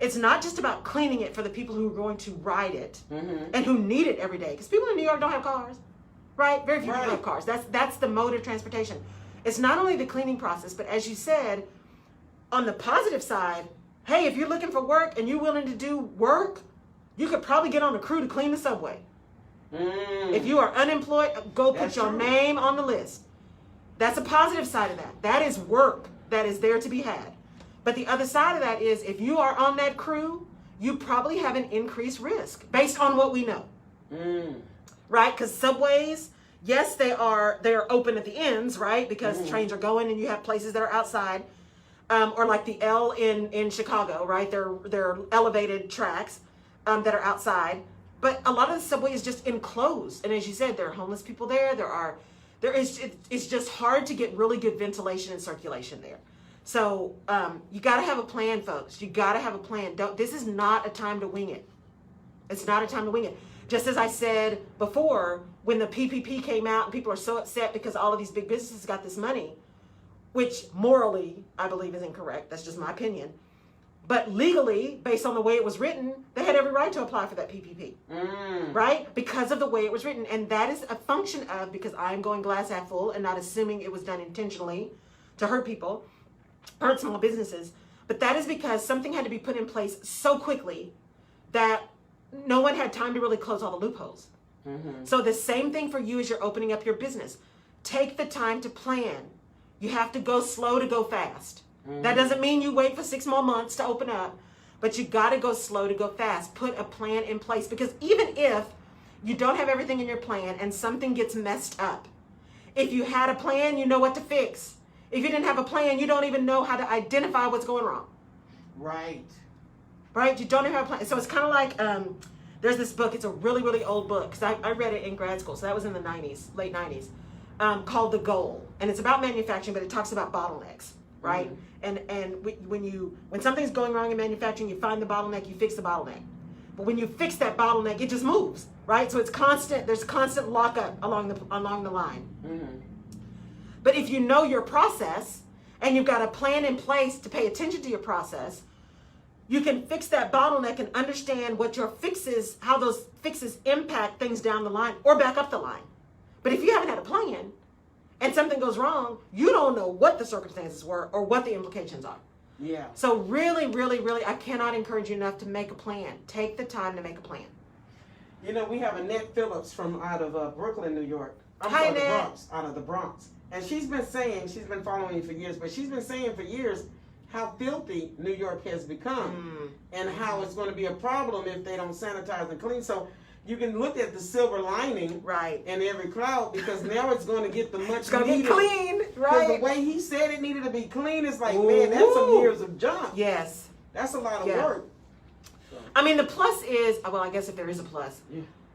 Speaker 1: it's not just about cleaning it for the people who are going to ride it and who need it every day. Because people in New York don't have cars, right? Very few people have cars. That's the mode of transportation. It's not only the cleaning process, but as you said, on the positive side, hey, if you're looking for work and you're willing to do work, you could probably get on a crew to clean the subway. If you are unemployed, go put your name on the list. That's a positive side of that. That is work that is there to be had. But the other side of that is if you are on that crew, you probably have an increased risk based on what we know. Right? Because subways, yes, they're open at the ends, right? Because trains are going and you have places that are outside. Or like the L in Chicago, right? They're elevated tracks that are outside. But a lot of the subway is just enclosed. And as you said, there are homeless people there. It's just hard to get really good ventilation and circulation there. So you got to have a plan, folks. You got to have a plan. This is not a time to wing it. It's not a time to wing it. Just as I said before, when the PPP came out and people are so upset because all of these big businesses got this money, which morally I believe is incorrect. That's just my opinion. But legally, based on the way it was written, they had every right to apply for that PPP, right? Because of the way it was written. And that is a function of, because I'm going glass half full and not assuming it was done intentionally to hurt people, hurt small businesses. But that is because something had to be put in place so quickly that no one had time to really close all the loopholes. So the same thing for you as you're opening up your business. Take the time to plan. You have to go slow to go fast. That doesn't mean you wait for 6 more months to open up, but you got to go slow to go fast. Put a plan in place, because even if you don't have everything in your plan and something gets messed up, if you had a plan, you know what to fix. If you didn't have a plan, you don't even know how to identify what's going wrong. Right? You don't even have a plan. So it's kind of like, there's this book. It's a really, really old book, because I read it in grad school. So that was in the 90s, late 90s, called The Goal. And it's about manufacturing, but it talks about bottlenecks. Right? And when something's going wrong in manufacturing, you find the bottleneck, you fix the bottleneck. But when you fix that bottleneck, it just moves, right? So it's constant, there's constant lockup along the line. But if you know your process and you've got a plan in place to pay attention to your process, you can fix that bottleneck and understand what your fixes, how those fixes impact things down the line or back up the line. But if you haven't had a plan, and something goes wrong, you don't know what the circumstances were or what the implications are. Yeah. So really, really, really, I cannot encourage you enough to make a plan. Take the time to make a plan.
Speaker 2: You know, we have Annette Phillips from out of Brooklyn, New York.
Speaker 1: Hi, Annette.
Speaker 2: The Bronx, out of the Bronx. And she's been following me for years, but she's been saying for years how filthy New York has become and how it's going to be a problem if they don't sanitize and clean. So you can look at the silver lining in every cloud, because now it's going to get the much
Speaker 1: it's going to get clean, right?
Speaker 2: Because the way he said it needed to be clean, it's like, man, that's some years of junk.
Speaker 1: Yes.
Speaker 2: That's a lot of work. So.
Speaker 1: I mean, the plus is, well, I guess if there is a plus,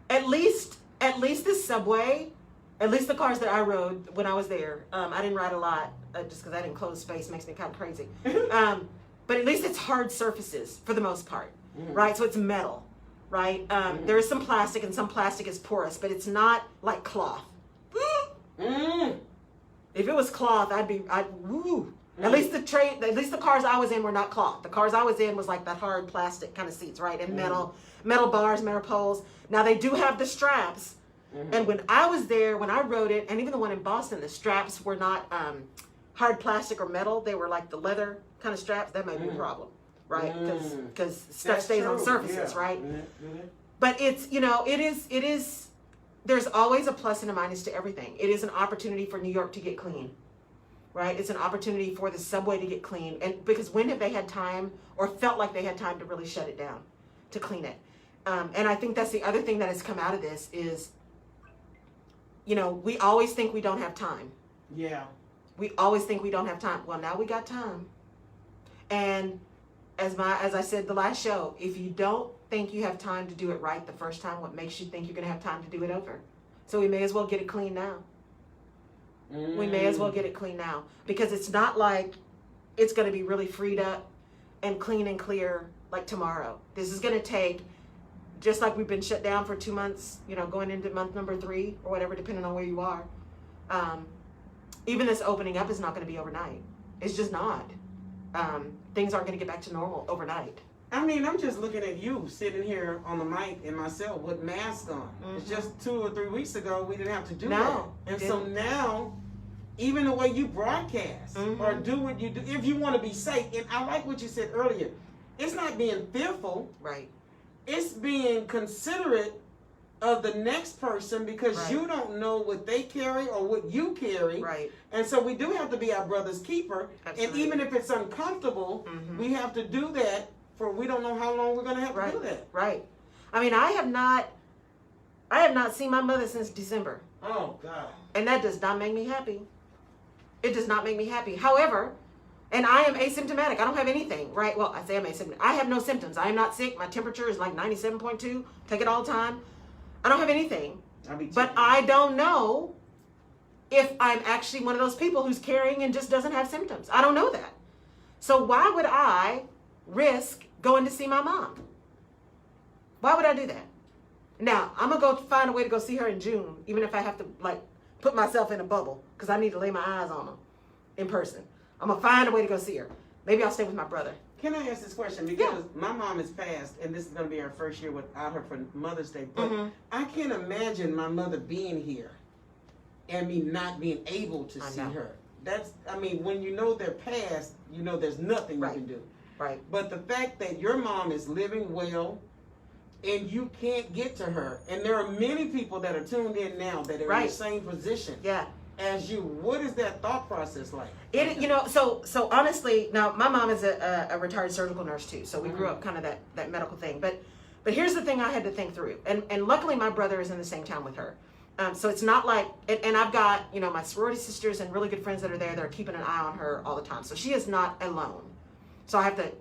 Speaker 1: at least this subway, at least the cars that I rode when I was there, I didn't ride a lot, just because I didn't close space, makes me kind of crazy. But at least it's hard surfaces for the most part, right? So it's metal. Right? There is some plastic, and some plastic is porous, but it's not like cloth. If it was cloth, woo. At least the cars I was in were not cloth. The cars I was in was like that hard plastic kind of seats, right? And metal bars, metal poles. Now they do have the straps. And when I was there, when I rode it, and even the one in Boston, the straps were not hard plastic or metal. They were like the leather kind of straps. That might be a problem. Right, because stuff stays on surfaces, right? But it's, it is. There's always a plus and a minus to everything. It is an opportunity for New York to get clean, right? It's an opportunity for the subway to get clean, and because when have they had time or felt like they had time to really shut it down, to clean it? And I think that's the other thing that has come out of this is, we always think we don't have time. Yeah. We always think we don't have time. Well, now we got time, and as I said the last show, if you don't think you have time to do it right the first time, what makes you think you're going to have time to do it over? So we may as well get it clean now. We may as well get it clean now, because it's not like it's going to be really freed up and clean and clear like tomorrow. This is going to take just like we've been shut down for 2 months, going into month number 3 or whatever, depending on where you are. Even this opening up is not going to be overnight. It's just not. Things aren't going to get back to normal overnight.
Speaker 2: I mean, I'm just looking at you sitting here on the mic and myself with masks on.
Speaker 1: Mm-hmm.
Speaker 2: It's just 2 or 3 weeks ago we didn't have to do
Speaker 1: No,
Speaker 2: that. And so now, even the way you broadcast or do what you do, if you want to be safe, and I like what you said earlier, it's not being fearful.
Speaker 1: Right.
Speaker 2: It's being considerate of the next person because you don't know what they carry or what you carry.
Speaker 1: Right.
Speaker 2: And so we do have to be our brother's keeper.
Speaker 1: Absolutely.
Speaker 2: And even if it's uncomfortable, we have to do that for we don't know how long we're going to have to do that.
Speaker 1: Right. I mean, I have not seen my mother since December.
Speaker 2: Oh, God.
Speaker 1: And that does not make me happy. It does not make me happy. However, and I am asymptomatic. I don't have anything, right? Well, I say I'm asymptomatic. I have no symptoms. I am not sick. My temperature is like 97.2. Take it all the time. I don't have anything. But I don't know if I'm actually one of those people who's carrying and just doesn't have symptoms. I don't know that. So why would I risk going to see my mom? Why would I do that? Now, I'm going to go find a way to go see her in June, even if I have to, put myself in a bubble, because I need to lay my eyes on her in person. I'm going to find a way to go see her. Maybe I'll stay with my brother.
Speaker 2: Can I ask this question? Because my mom is passed, and this is going to be our first year without her for Mother's Day. But I can't imagine my mother being here and me not being able to see her. When you know they're passed, you know there's nothing you can do.
Speaker 1: Right.
Speaker 2: But the fact that your mom is living well and you can't get to her, and there are many people that are tuned in now that are in the same position.
Speaker 1: Yeah.
Speaker 2: As you, what is that thought process like?
Speaker 1: So honestly, now my mom is a retired surgical nurse too, so we grew up kind of that medical thing. But here's the thing I had to think through, and luckily my brother is in the same town with her, so it's not like, and I've got my sorority sisters and really good friends that are there that are keeping an eye on her all the time, so she is not alone. So I have to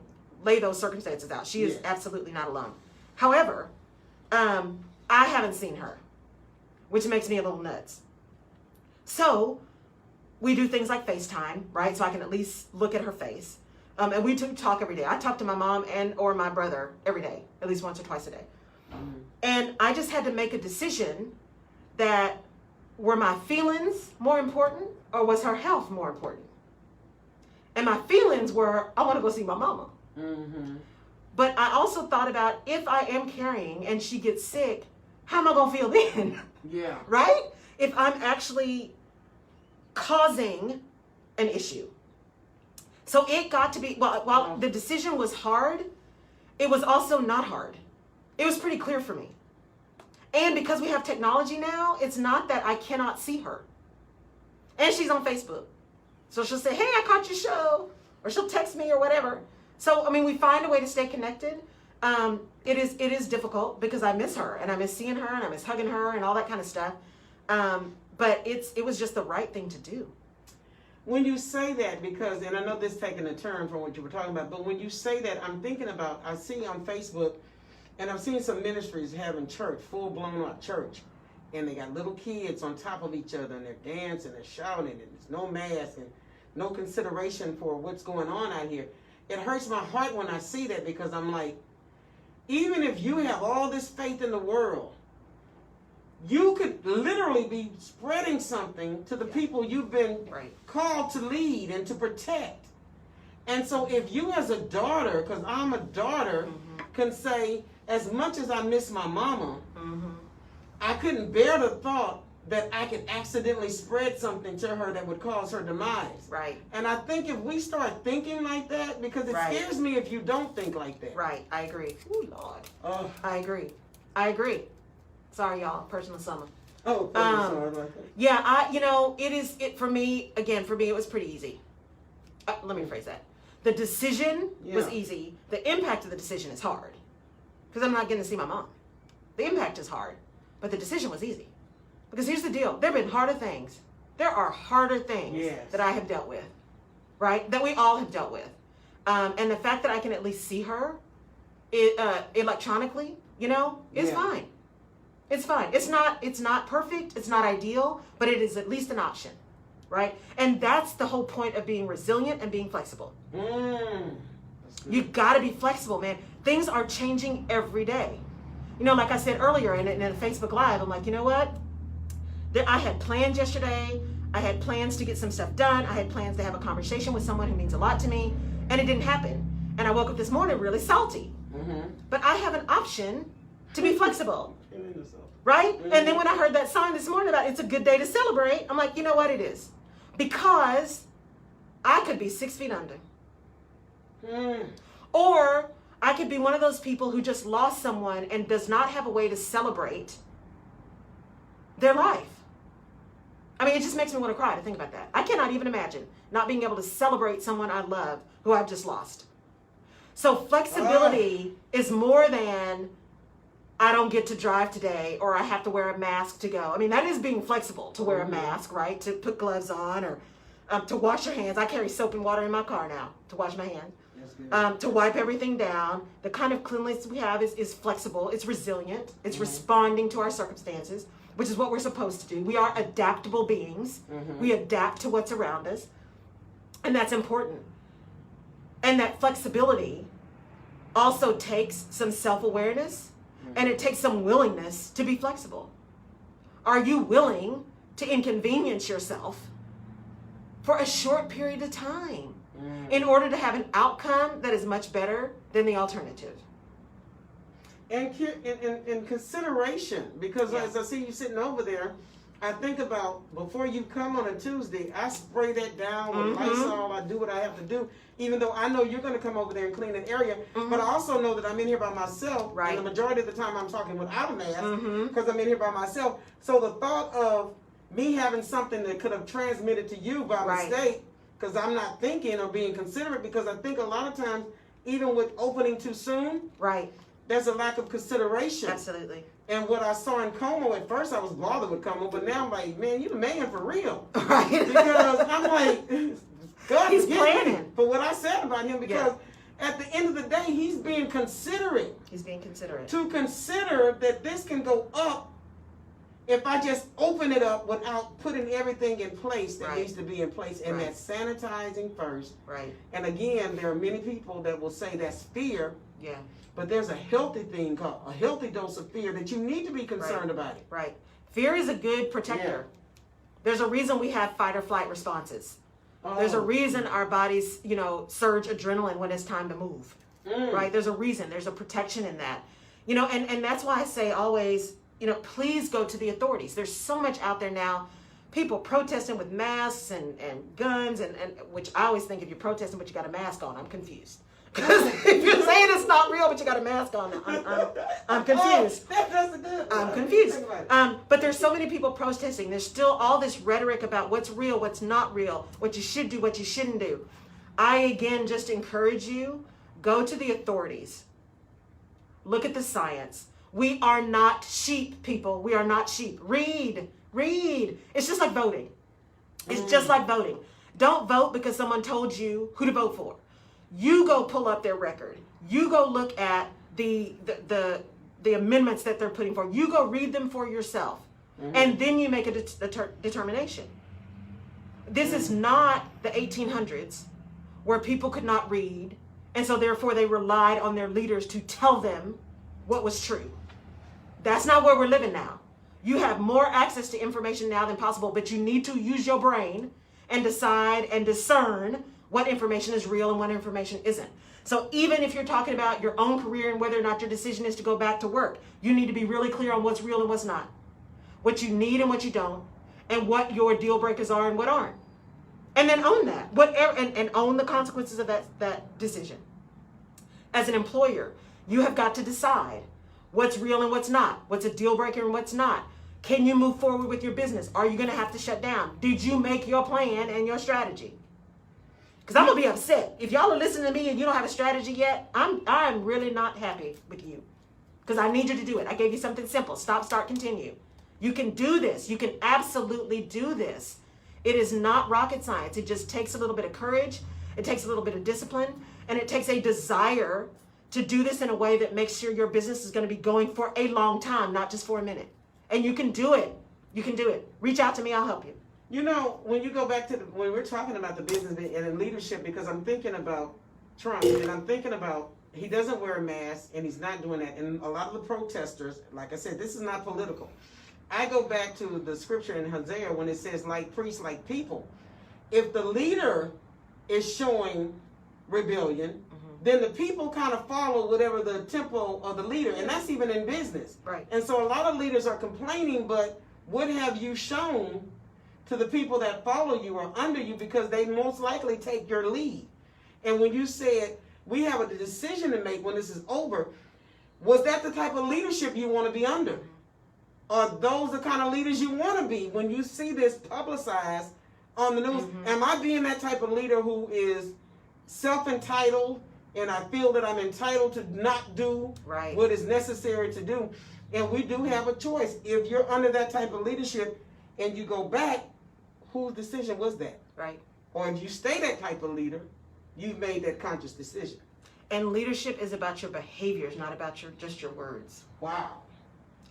Speaker 1: lay those circumstances out. She is absolutely not alone. However, I haven't seen her, which makes me a little nuts. So we do things like FaceTime, right? So I can at least look at her face. And we talk every day. I talk to my mom or my brother every day, at least once or twice a day. And I just had to make a decision that were my feelings more important or was her health more important? And my feelings were, I want to go see my mama. But I also thought about, if I am carrying and she gets sick, how am I going to feel then?
Speaker 2: Yeah.
Speaker 1: Right? If I'm actually causing an issue. So it got to be, while the decision was hard, it was also not hard. It was pretty clear for me. And because we have technology now, it's not that I cannot see her. And she's on Facebook. So she'll say, hey, I caught your show. Or she'll text me or whatever. So, we find a way to stay connected. It is difficult because I miss her. And I miss seeing her and I miss hugging her and all that kind of stuff. But it was just the right thing to do.
Speaker 2: When you say that, and I know this is taking a turn from what you were talking about, but when you say that, I'm thinking about, I see on Facebook, and I've seen some ministries having church, full-blown church, and they got little kids on top of each other, and they're dancing and shouting, and there's no mask and no consideration for what's going on out here. It hurts my heart when I see that, because I'm like, even if you have all this faith in the world, you could literally be spreading something to the people you've been called to lead and to protect. And so if you as a daughter, because I'm a daughter, can say, as much as I miss my mama, I couldn't bear the thought that I could accidentally spread something to her that would cause her demise.
Speaker 1: Right.
Speaker 2: And I think if we start thinking like that, because it scares me if you don't think like that.
Speaker 1: Right, I agree. Ooh, Lord. I agree. Sorry, y'all. Personal summer.
Speaker 2: Oh, sorry about that.
Speaker 1: Yeah, for me, it was pretty easy. Let me rephrase that. The decision was easy. The impact of the decision is hard. Because I'm not getting to see my mom. The impact is hard. But the decision was easy. Because here's the deal. There have been harder things. There are harder things that I have dealt with. Right? That we all have dealt with. And the fact that I can at least see her electronically, is fine. It's fine. It's not perfect. It's not ideal, but it is at least an option, right? And that's the whole point of being resilient and being flexible. You got to be flexible, man. Things are changing every day. like I said earlier in a Facebook Live, I'm like, you know what? I had plans yesterday. I had plans to get some stuff done. I had plans to have a conversation with someone who means a lot to me, and it didn't happen. And I woke up this morning really salty. But I have an option to be flexible. Right? And then when I heard that song this morning about it's a good day to celebrate, I'm like, you know what it is? Because I could be 6 feet under. Or I could be one of those people who just lost someone and does not have a way to celebrate their life. I mean, it just makes me want to cry to think about that. I cannot even imagine not being able to celebrate someone I love who I've just lost. So flexibility is more than I don't get to drive today or I have to wear a mask to go. I mean, that is being flexible, to wear a mask, right? To put gloves on or to wash your hands. I carry soap and water in my car now to wash my hands. To wipe everything down. The kind of cleanliness we have is flexible. It's resilient. It's responding to our circumstances, which is what we're supposed to do. We are adaptable beings. We adapt to what's around us. And that's important. And that flexibility also takes some self-awareness and it takes some willingness to be flexible. Are you willing to inconvenience yourself for a short period of time in order to have an outcome that is much better than the alternative?
Speaker 2: And in consideration, because as I see you sitting over there, I think about before you come on a Tuesday, I spray that down with Lysol. I do what I have to do, even though I know you're going to come over there and clean an area. But I also know that I'm in here by myself.
Speaker 1: Right.
Speaker 2: And the majority of the time I'm talking without a mask because I'm in here by myself. So the thought of me having something that could have transmitted to you by mistake, because I'm not thinking or being considerate, because I think a lot of times, even with opening too soon, there's a lack of consideration.
Speaker 1: Absolutely.
Speaker 2: And what I saw in Como, at first I was bothered with Como, but now I'm like, man, you the man for real.
Speaker 1: Right.
Speaker 2: Because I'm like, God,
Speaker 1: he's planning
Speaker 2: for what I said about him, because at the end of the day, he's being considerate.
Speaker 1: He's being considerate.
Speaker 2: To consider that this can go up if I just open it up without putting everything in place that needs to be in place. And that's sanitizing first.
Speaker 1: Right.
Speaker 2: And again, there are many people that will say that's fear.
Speaker 1: Yeah.
Speaker 2: But there's a healthy thing called a healthy dose of fear that you need to be concerned about it.
Speaker 1: Right. Fear is a good protector. There's a reason we have fight or flight responses. There's a reason our bodies, surge adrenaline when it's time to move. Right? There's a reason. There's a protection in that. And that's why I say always, please go to the authorities. There's so much out there now. People protesting with masks and guns, and which I always think if you're protesting but you got a mask on, I'm confused. Because if you're saying it's not real but you got a mask on, I'm confused. I'm confused. But there's so many people protesting. There's still all this rhetoric about what's real, what's not real, what you should do, what you shouldn't do. I, again, just encourage you, go to the authorities. Look at the science. We are not sheep, people. We are not sheep. Read. It's just like voting. It's just like voting. Don't vote because someone told you who to vote for. You go pull up their record. You go look at the amendments that they're putting forward. You go read them for yourself. And then you make a determination. This is not the 1800s where people could not read, and so therefore they relied on their leaders to tell them what was true. That's not where we're living now. You have more access to information now than possible, but you need to use your brain and decide and discern what information is real and what information isn't. So even if you're talking about your own career and whether or not your decision is to go back to work, you need to be really clear on what's real and what's not, what you need and what you don't, and what your deal breakers are and what aren't. And then own that, whatever, and own the consequences of that decision. As an employer, you have got to decide what's real and what's not, what's a deal breaker and what's not. Can you move forward with your business? Are you going to have to shut down? Did you make your plan and your strategy? Because I'm going to be upset. If y'all are listening to me and you don't have a strategy yet, I'm really not happy with you. Because I need you to do it. I gave you something simple. Stop, start, continue. You can do this. You can absolutely do this. It is not rocket science. It just takes a little bit of courage. It takes a little bit of discipline. And it takes a desire to do this in a way that makes sure your business is going to be going for a long time, not just for a minute. And you can do it. You can do it. Reach out to me. I'll help you.
Speaker 2: When you go back to when we're talking about the business and leadership, because I'm thinking about Trump and I'm thinking about he doesn't wear a mask, and he's not doing that. And a lot of the protesters, like I said, this is not political. I go back to the scripture in Hosea when it says, like priests, like people. If the leader is showing rebellion, then the people kind of follow whatever the tempo of the leader, and that's even in business.
Speaker 1: Right.
Speaker 2: And so a lot of leaders are complaining, but what have you shown to the people that follow you or under you, because they most likely take your lead? And when you said, we have a decision to make when this is over, was that the type of leadership you want to be under? Are those the kind of leaders you want to be when you see this publicized on the news? Am I being that type of leader who is self-entitled, and I feel that I'm entitled to not do what is necessary to do? And we do have a choice. If you're under that type of leadership and you go back, whose decision was that?
Speaker 1: Right.
Speaker 2: Or if you stay that type of leader, you've made that conscious decision.
Speaker 1: And leadership is about your behaviors, not about just your words.
Speaker 2: Wow.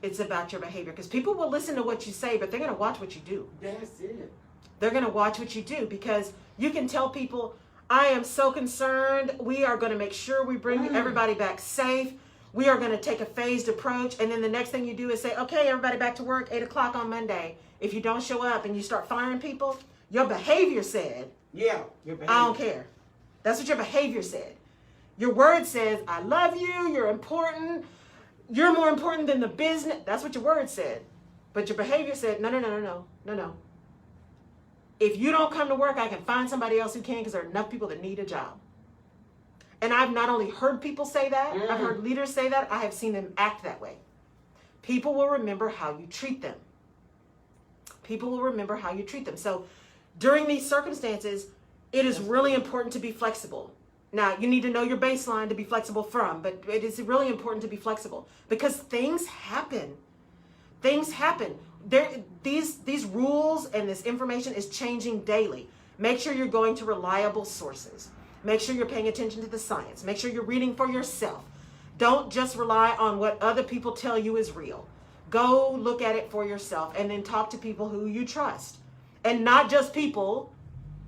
Speaker 1: It's about your behavior, because people will listen to what you say, but they're going to watch what you do.
Speaker 2: That's it.
Speaker 1: They're going to watch what you do, because you can tell people, I am so concerned. We are going to make sure we bring everybody back safe. We are going to take a phased approach. And then the next thing you do is say, okay, everybody back to work, 8 o'clock on Monday. If you don't show up and you start firing people, your behavior said,
Speaker 2: your behavior.
Speaker 1: I don't care. That's what your behavior said. Your word says, I love you. You're important. You're more important than the business. That's what your word said. But your behavior said, no. If you don't come to work, I can find somebody else who can, because there are enough people that need a job. And I've not only heard people say that, I've heard leaders say that, I have seen them act that way. People will remember how you treat them. People will remember how you treat them. So during these circumstances, it is really important to be flexible. Now, you need to know your baseline to be flexible from, but it is really important to be flexible, because things happen. Things happen. These rules and this information is changing daily. Make sure you're going to reliable sources. Make sure you're paying attention to the science. Make sure you're reading for yourself. Don't just rely on what other people tell you is real. Go look at it for yourself, and then talk to people who you trust, and not just people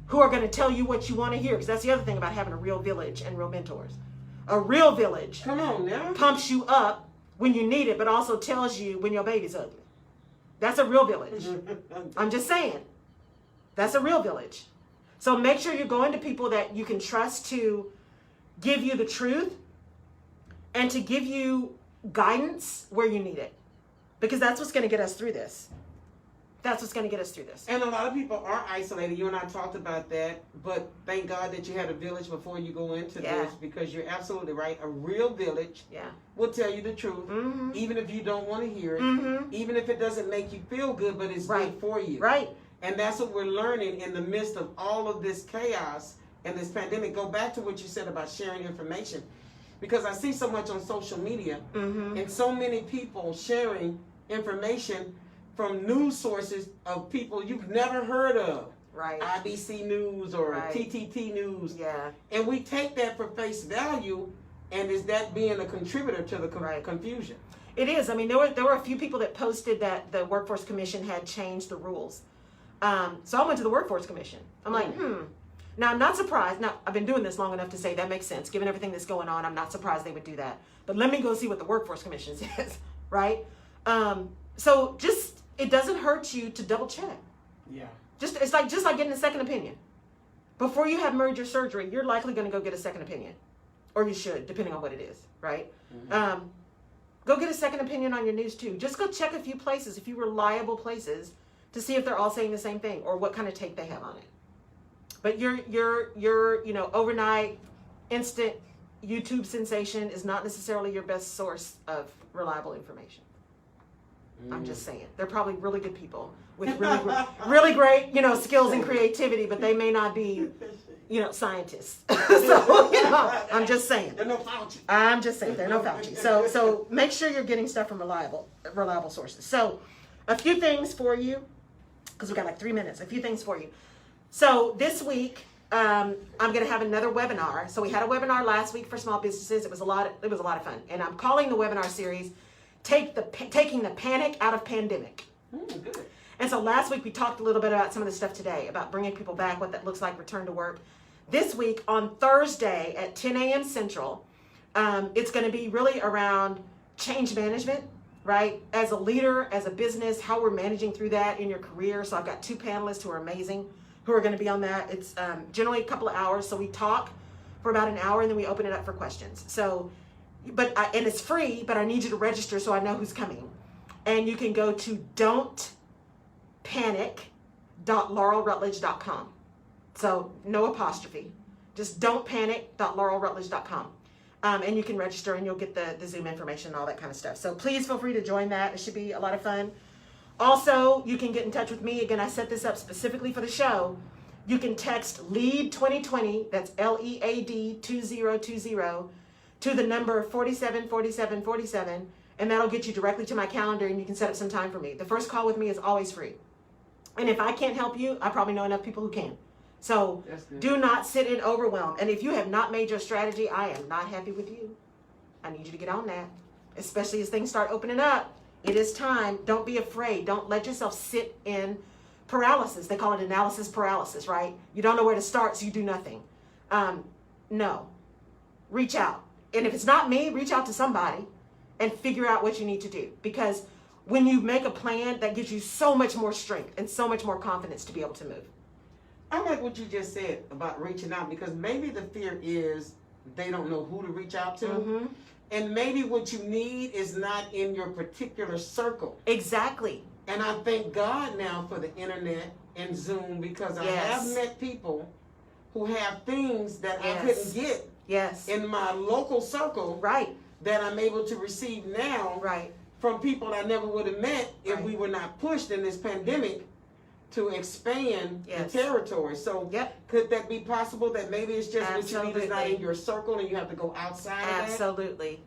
Speaker 1: who are going to tell you what you want to hear, because that's the other thing about having a real village and real mentors. A real village pumps you up when you need it, but also tells you when your baby's ugly. That's a real village. I'm just saying. That's a real village. So make sure you're going to people that you can trust to give you the truth and to give you guidance where you need it. Because that's what's going to get us through this. That's what's going to get us through this.
Speaker 2: And a lot of people are isolated. You and I talked about that. But thank God that you had a village before you go into this, because you're absolutely right. A real village will tell you the truth, even if you don't want to hear it, even if it doesn't make you feel good, but it's good for you.
Speaker 1: Right.
Speaker 2: And that's what we're learning in the midst of all of this chaos and this pandemic. Go back to what you said about sharing information, because I see so much on social media and so many people sharing information from news sources of people you've never heard of.
Speaker 1: Right.
Speaker 2: IBC News or TTT News.
Speaker 1: Yeah.
Speaker 2: And we take that for face value, and is that being a contributor to the confusion? It
Speaker 1: is. I mean, there were a few people that posted that the Workforce Commission had changed the rules. So I went to the Workforce Commission. I'm like, Now, I'm not surprised. Now, I've been doing this long enough to say that makes sense. Given everything that's going on, I'm not surprised they would do that. But let me go see what the Workforce Commission says, right? So just, it doesn't hurt you to double check.
Speaker 2: Yeah.
Speaker 1: It's like getting a second opinion. Before you have merger surgery, you're likely going to go get a second opinion. Or you should, depending on what it is, right? Go get a second opinion on your news too. Just go check a few places, a few reliable places, to see if they're all saying the same thing or what kind of take they have on it. But your overnight, instant YouTube sensation is not necessarily your best source of reliable information. I'm just saying. They're probably really good people with really great, skills and creativity, but they may not be, scientists. So, I'm just saying.
Speaker 2: They're no Fauci.
Speaker 1: I'm just saying, they're no Fauci. So make sure you're getting stuff from reliable sources. So a few things for you, because we've got like 3 minutes, a few things for you. So this week, I'm going to have another webinar. So we had a webinar last week for small businesses. It was a lot of fun. And I'm calling the webinar series, Taking the Panic Out of Pandemic.
Speaker 2: Good.
Speaker 1: And so last week we talked a little bit about some of the stuff today, about bringing people back, what that looks like, return to work. This week on Thursday at 10 a.m. Central, It's going to be really around change management, right? As a leader, as a business, how we're managing through that in your career. So I've got 2 panelists who are amazing, who are going to be on that. It's generally a couple of hours. So we talk for about an hour and then we open it up for questions. So, and it's free, but I need you to register so I know who's coming. And you can go to don'tpanic.laurelrutledge.com. So no apostrophe, just don'tpanic.laurelrutledge.com. And you can register and you'll get the Zoom information and all that kind of stuff. So please feel free to join that. It should be a lot of fun. Also, you can get in touch with me. Again, I set this up specifically for the show. You can text LEAD 2020, that's LEAD 2020, to the number 474747, and that'll get you directly to my calendar and you can set up some time for me. The first call with me is always free. And if I can't help you, I probably know enough people who can. So do not sit in overwhelm. And if you have not made your strategy, I am not happy with you. I need you to get on that, especially as things start opening up. It is time. Don't be afraid. Don't let yourself sit in paralysis. They call it analysis paralysis, right? You don't know where to start, so you do nothing. No. Reach out. And if it's not me, reach out to somebody and figure out what you need to do. Because when you make a plan, that gives you so much more strength and so much more confidence to be able to move.
Speaker 2: I like what you just said about reaching out, because maybe the fear is they don't know who to reach out to.
Speaker 1: Mm-hmm.
Speaker 2: And maybe what you need is not in your particular circle.
Speaker 1: Exactly.
Speaker 2: And I thank God now for the internet and Zoom, because I have met people who have things that I couldn't get in my local circle, that I'm able to receive now from people I never would have met if we were not pushed in this pandemic to expand the territory. So could that be possible, that maybe it's just what you need is not in your circle and you have to go outside of that?
Speaker 1: Absolutely.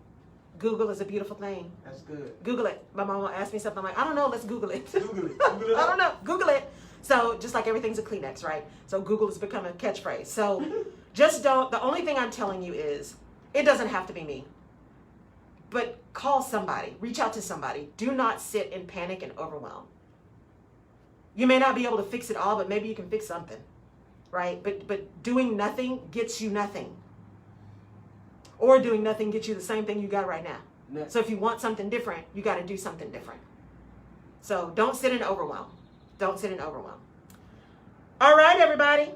Speaker 1: Google is a beautiful thing.
Speaker 2: That's good.
Speaker 1: Google it. My mom will ask me something, I'm like, I don't know, let's Google it.
Speaker 2: Google it. Google it.
Speaker 1: I don't know. Google it. So just like everything's a Kleenex, right? So Google has become a catchphrase. So just don't, the only thing I'm telling you is, it doesn't have to be me. But call somebody, reach out to somebody. Do not sit in panic and overwhelm. You may not be able to fix it all, but maybe you can fix something, right? But doing nothing gets you nothing. Or doing nothing gets you the same thing you got right now.
Speaker 2: Nothing.
Speaker 1: So if you want something different, you got to do something different. So don't sit in overwhelm. Don't sit in overwhelm. All right, everybody.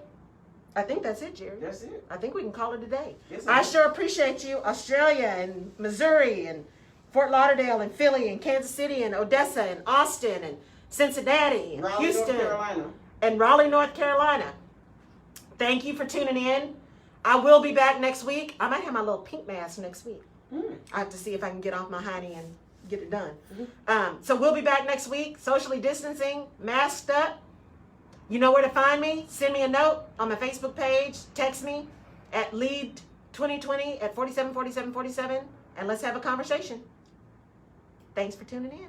Speaker 1: I think that's it, Jerry.
Speaker 2: That's it.
Speaker 1: I think we can call it a day.
Speaker 2: Yes,
Speaker 1: I sure appreciate you, Australia and Missouri and Fort Lauderdale and Philly and Kansas City and Odessa and Austin and Cincinnati and
Speaker 2: Raleigh,
Speaker 1: Houston
Speaker 2: North Carolina.
Speaker 1: and Raleigh, North Carolina. Thank you for tuning in. I will be back next week. I might have my little pink mask next week. I have to see if I can get off my hiney and get it done. So we'll be back next week, socially distancing, masked up. You know where to find me. Send me a note on my Facebook page. Text me at LEAD 2020 at 474747, and let's have a conversation. Thanks for tuning in.